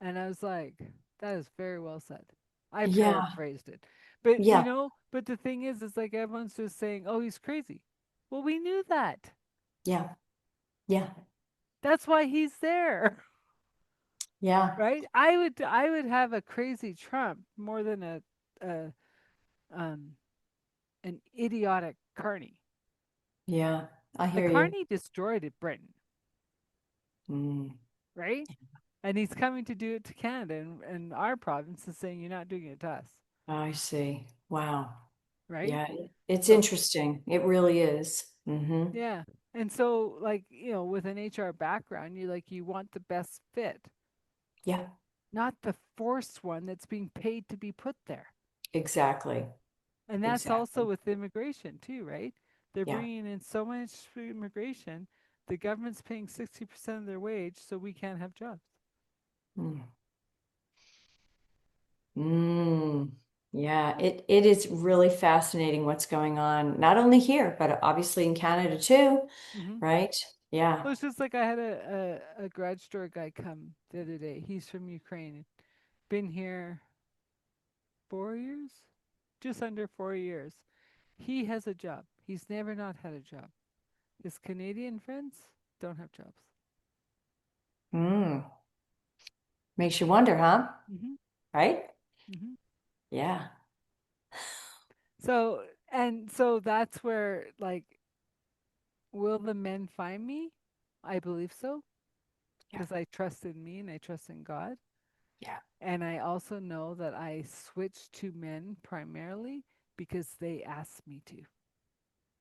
And I was like, that is very well said. I Yeah. paraphrased it. But Yeah. but the thing is like everyone's just saying, oh, he's crazy. Well, we knew that. Yeah. Yeah. That's why he's there. Yeah. Right? I would have a crazy Trump more than a um an idiotic Carney. Yeah. I The hear you. Carney destroyed it, Britain, Mm, right? And he's coming to do it to Canada and our province is saying you're not doing it to us, I see. Wow. right? Yeah. It's So interesting. It really is. Mm-hmm. yeah. And so like, with an HR background, you want the best fit, Yeah. not the forced one that's being paid to be put there. Exactly. And that's also Exactly. with immigration too, right? They're Yeah. bringing in so much immigration, the government's paying 60% of their wage so we can't have jobs. Mm. Mm. Yeah. It is really fascinating what's going on, not only here, but obviously in Canada too, Mm-hmm. right? Yeah. Well, it's just like I had a garage store guy come the other day. He's from Ukraine, been here 4 years, just under 4 years. He has a job. He's never not had a job. His Canadian friends don't have jobs. Mm. Makes you wonder, huh? Mm-hmm. Right? Mm-hmm. Yeah. So that's where like, will the men find me? I believe so Yeah. because I trust in me and I trust in God. Yeah. And I also know that I switched to men primarily because they asked me to.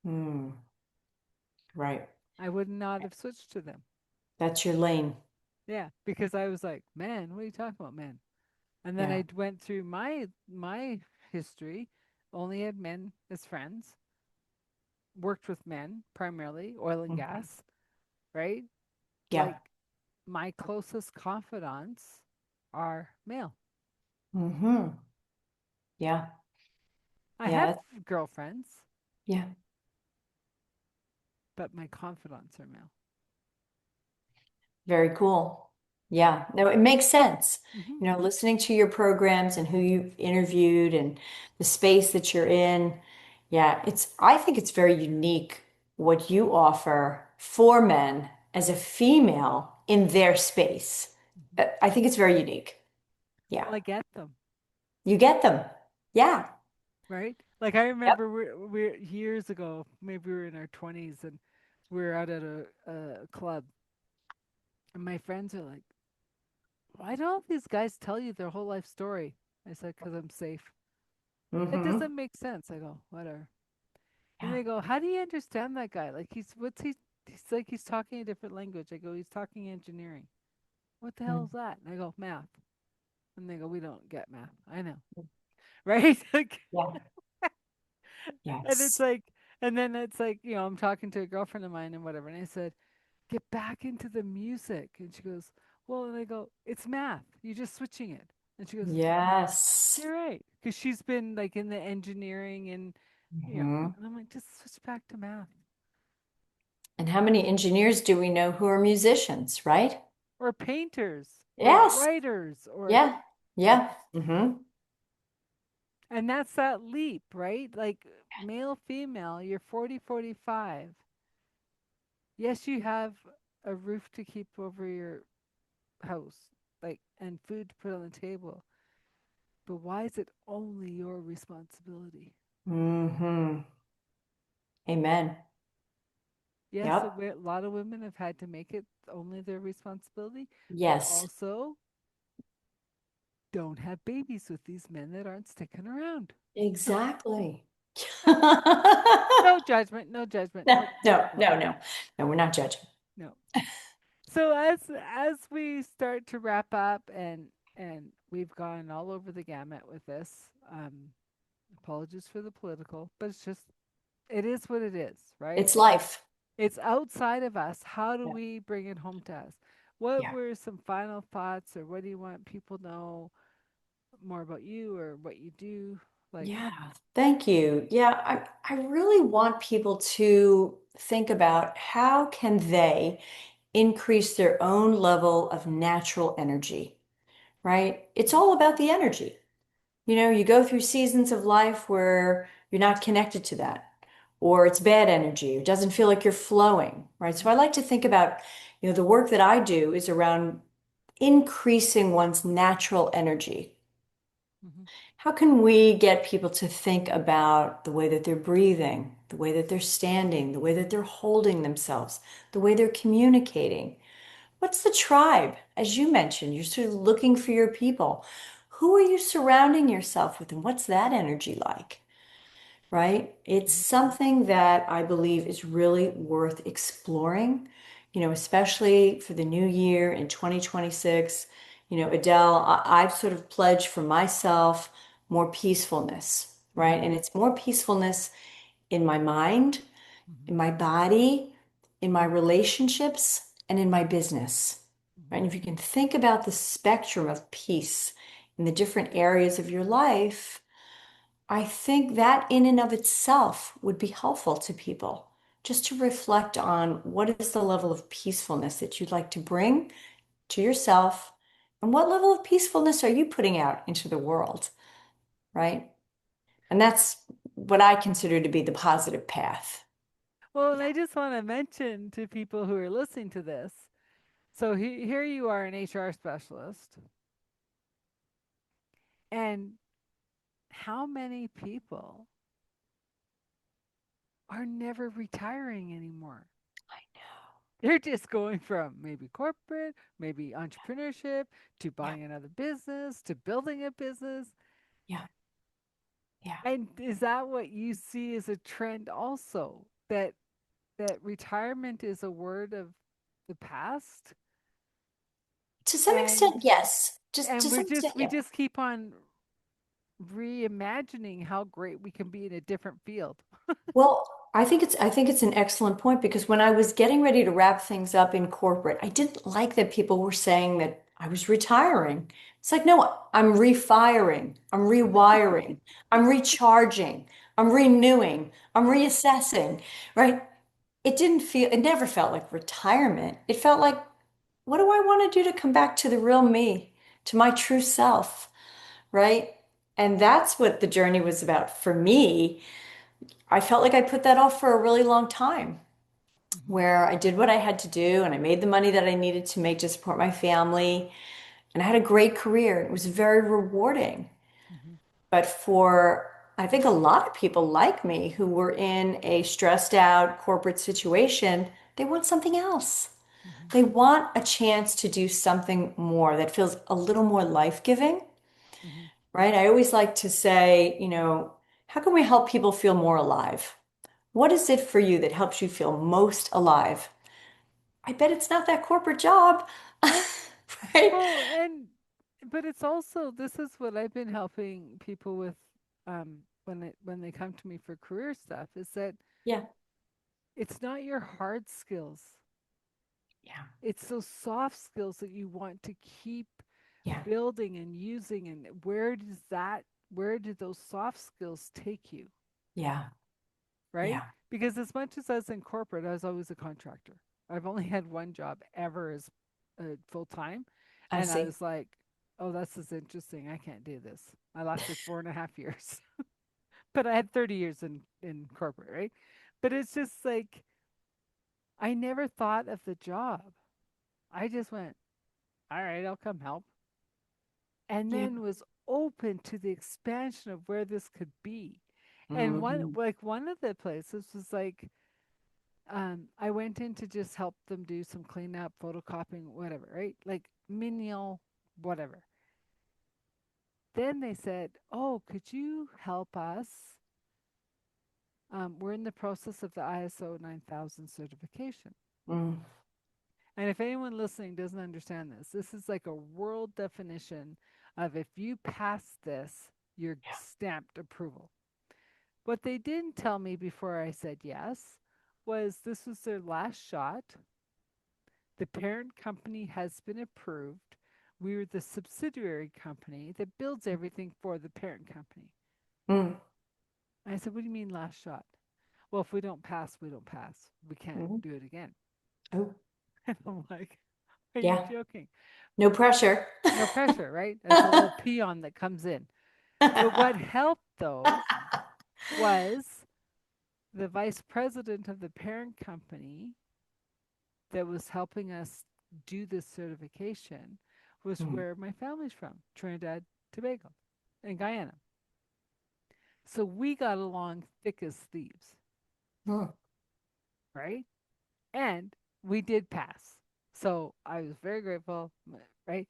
Mm. Right. I would not have switched to them. That's your lane. Yeah, because I was like, man, what are you talking about, man? And then Yeah. I went through my history, only had men as friends, worked with men primarily, oil and Mhm. gas, right? Yeah. Like my closest confidants are male. Hmm. Yeah. I have Yeah. girlfriends, Yeah. but my confidants are male. Very cool. Yeah. Yeah. No, it makes sense. Hmm. Listening to your programs and who you've interviewed and the space that you're in. Yeah, I think it's very unique what you offer for men as a female in their space. Hmm. I think it's very unique. Yeah. Well, I get them, You get them. Yeah. right? Like I Yep. remember we're years ago, maybe we were in our 20s, and we were out at a club, and my friends are like, why don't all these guys tell you their whole life story? I said, because I'm safe. That Mm-hmm. doesn't make sense. I go, whatever. And Yeah. they go, how do you understand that guy? Like he's like he's talking a different language. I go, he's talking engineering. What the hell Mm. is that? And I go, math. And they go, we don't get math. I know. Right? Like, Yeah. and it's Yes. like, and then it's like, I'm talking to a girlfriend of mine and whatever. And I said, get back into the music. And she goes, well, and I go, it's math. You're just switching it. And she goes, Yes. you're right. Because she's been like in the engineering Hmm. and I'm like, just switch back to math And how many engineers do we know who are musicians, right? or painters or Yes. writers or, Yeah. Yeah. Hmm. and that's that leap, right? Like male, female, you're 40, 45. Yes, you have a roof to keep over your house, like, and food to put on the table. But why is it only your responsibility? Hmm. Amen. Yes, Yep. a lot of women have had to make it only their responsibility, but Yes. also don't have babies with these men that aren't sticking around. Exactly. No judgment, no judgment. No, Nope, nope, no, nope, no, no. No, we're not judging. no. So as we start to wrap up, and we've gone all over the gamut with this. Apologies for the political, but it's just it is what it is, right? It's life. It's outside of us. How do Yeah. we bring it home to us? What Yeah. were some final thoughts, or what do you want people to know more about you or what you do? Like, Yeah. Thank you. Yeah, I really want people to think about how can they increase their own level of natural energy, right? It's all about the energy. You go through seasons of life where you're not connected to that, or it's bad energy, it doesn't feel like you're flowing, right? mm-hmm, So I like to think about, the work that I do is around increasing one's natural energy. mm-hmm, How can we get people to think about the way that they're breathing, the way that they're standing, the way that they're holding themselves, the way they're communicating? What's the tribe? As you mentioned, you're sort of looking for your people. Who are you surrounding yourself with, and what's that energy like? Right? It's mm-hmm, something that I believe is really worth exploring, especially for the new year in 2026. Adele, I've sort of pledged for myself more peacefulness, right? mm-hmm, And it's more peacefulness in my mind, mm-hmm, in my body, in my relationships, and in my business. Right? mm-hmm. And if you can think about the spectrum of peace in the different areas of your life, I think that in and of itself would be helpful to people. Just to reflect on what is the level of peacefulness that you'd like to bring to yourself, and what level of peacefulness are you putting out into the world, right? And that's what I consider to be the positive path. Well, and Yeah. I just want to mention to people who are listening to this. So here you are, an HR specialist, and how many people are never retiring anymore? I know. They're just going from maybe corporate, maybe entrepreneurship, to Yeah. buying another business, to building a business. Yeah. Yeah. And is that what you see as a trend also? That retirement is a word of the past, To some and extent, yes. Just to and some extent, we yeah. just keep on reimagining how great we can be in a different field. Well, I think it's an excellent point, because when I was getting ready to wrap things up in corporate, I didn't like that people were saying that I was retiring. It's like, no, I'm refiring, I'm rewiring, I'm recharging, I'm renewing, I'm reassessing, right? It never felt like retirement. It felt like, what do I want to do to come back to the real me, to my true self, right? And that's what the journey was about for me. I felt like I put that off for a really long time, Mm-hmm, where I did what I had to do and I made the money that I needed to make to support my family. And I had a great career. It was very rewarding. mm-hmm, But for, I think, a lot of people like me who were in a stressed out corporate situation, they want something else. mm-hmm, They want a chance to do something more that feels a little more life-giving, mm-hmm. right? I always like to say, how can we help people feel more alive? What is it for you that helps you feel most alive? I bet it's not that corporate job, right? Well, and but it's also, this is what I've been helping people with, when they come to me for career stuff, is that Yeah, it's not your hard skills. yeah, It's those soft skills that you want to keep yeah, building and using, and where do those soft skills take you, yeah, right? yeah. Because as much as I was in corporate, I was always a contractor. I've only had one job ever as full time, I and I see. was like, oh, this is interesting. I can't do this. I lasted 4.5 years, but I had 30 years in corporate, right? But it's just like I never thought of the job. I just went, all right, I'll come help, and Yeah. then was open to the expansion of where this could be. And Hmm. one of the places was like, I went in to just help them do some cleanup, photocopying, whatever, right? Like menial, whatever. Then they said, "Oh, could you help us? We're in the process of the ISO 9000 certification." Mm. And if anyone listening doesn't understand this, this is like a world definition of if you pass this, you're stamped approval. What they didn't tell me before I said yes was this was their last shot. The parent company has been approved. We're the subsidiary company that builds everything for the parent company. Mm. And I said, what do you mean last shot? Well, if we don't pass, we don't pass. We can't Mm. do it again. Oh, And I'm like, are you yeah. joking? No pressure. No pressure, right? As a little peon that comes in. But what helped though was the vice president of the parent company that was helping us do this certification was Mm. where my family's from, Trinidad, Tobago, and Guyana. So we got along thick as thieves, Mm. right? And we did pass. So I was very grateful, right?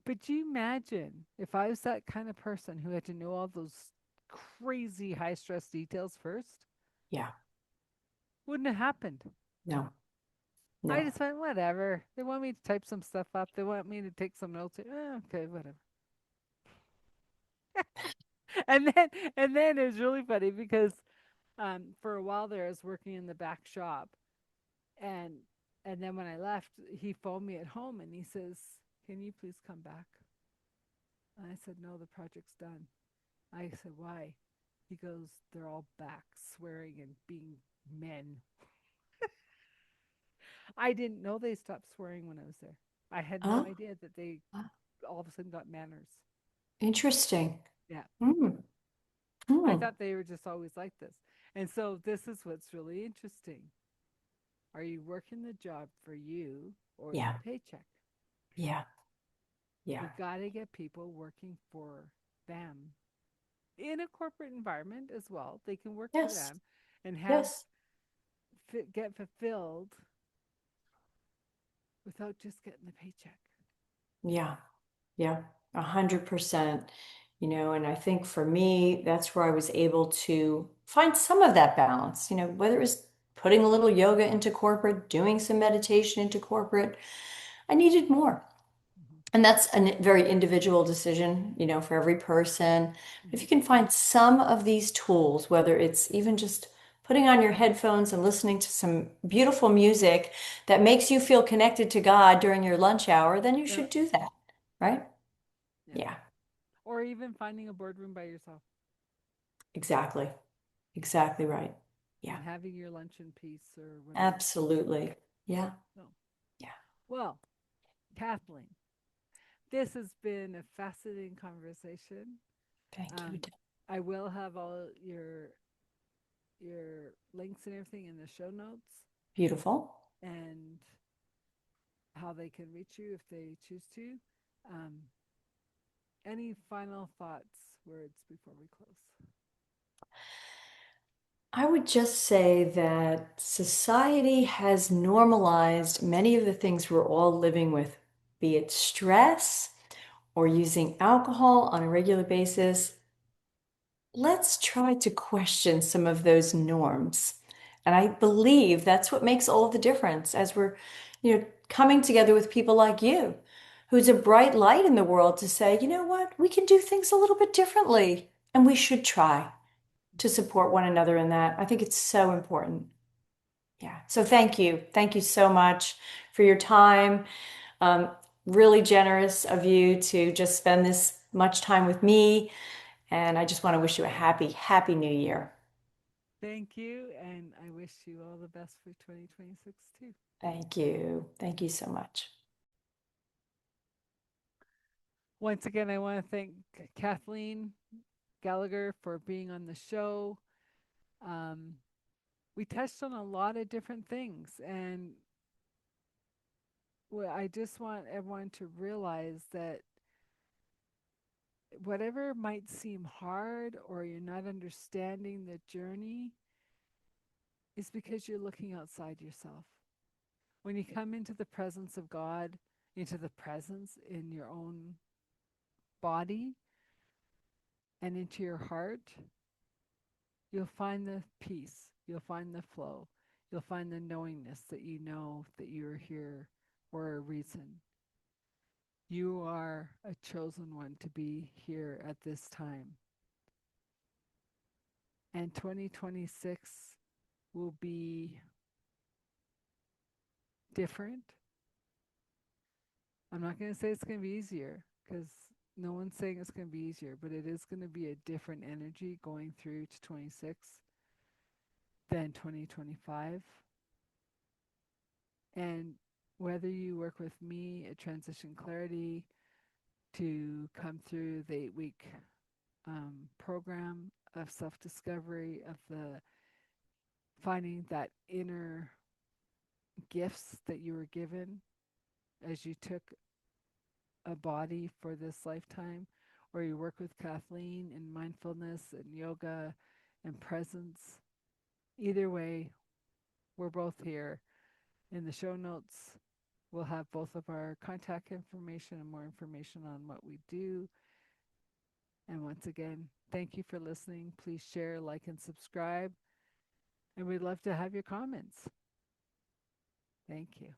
But you imagine if I was that kind of person who had to know all those crazy high stress details first, Yeah. wouldn't have happened. No. I No. just went, whatever. They want me to type some stuff up. They want me to take some notes. Okay, whatever. And then it was really funny because for a while there I was working in the back shop, and and then when I left, he phoned me at home and he says, "Can you please come back?" And I said, "No, the project's done." I said, "Why?" He goes, "They're all back swearing and being men." I didn't know they stopped swearing when I was there. I had no Oh, idea that they all of a sudden got manners. interesting. Yeah. Mm. I Mm. thought they were just always like this. And so this is what's really interesting. Are you working the job for you or the Yeah. paycheck? Yeah. Yeah. You got to get people working for them in a corporate environment as well. They can work for Yes. them and have Yes. get fulfilled without just getting the paycheck. Yeah. Yeah. 100%. And I think for me, that's where I was able to find some of that balance, whether it was putting a little yoga into corporate, doing some meditation into corporate, I needed more. Mm-hmm. And that's a very individual decision, for every person. If Mm-hmm. you can find some of these tools, whether it's even just putting on your headphones and listening to some beautiful music that makes you feel connected to God during your lunch hour, then you Yeah. should do that, right? Yeah. Yeah, Or even finding a boardroom by yourself exactly. Exactly right. Yeah, and having your lunch in peace or whatever. absolutely. Yeah, So, yeah. well, Kathleen, this has been a fascinating conversation. Thank you. Um, I will have all your links and everything in the show notes Beautiful. and how they can reach you if they choose to. Um, any final thoughts, words before we close? I would just say that society has normalized many of the things we're all living with, be it stress or using alcohol on a regular basis. Let's try to question some of those norms. And I believe that's what makes all the difference as we're, coming together with people like you, who's a bright light in the world to say, you know what, we can do things a little bit differently, and we should try to Mm-hmm. support one another in that. I think it's so important. Yeah. So thank you. Thank you so much for your time. Um, really generous of you to just spend this much time with me. And I just want to wish you a happy, happy new year. Thank you, and I wish you all the best for 2026 too. Thank you. Thank you so much. Once again, I want to thank Kathleen Gallagher for being on the show. Um, we touched on a lot of different things, and I just want everyone to realize that whatever might seem hard or you're not understanding the journey is because you're looking outside yourself. When you come into the presence of God, into the presence in your own body and into your heart, you'll find the peace, you'll find the flow, you'll find the knowingness that you know that you're here or a reason. You are a chosen one to be here at this time. And 2026 will be different. I'm not going to say it's going to be easier because no one's saying it's going to be easier, but it is going to be a different energy going through to 26 than 2025. And whether you work with me at Transition Clarity to come through the 8 week program of self discovery, of the finding that inner gifts that you were given as you took a body for this lifetime, or you work with Kathleen in mindfulness and yoga and presence. Either way, we're both here. In the show notes, we'll have both of our contact information and more information on what we do. And once again, thank you for listening. Please share, like, and subscribe. And we'd love to have your comments. Thank you.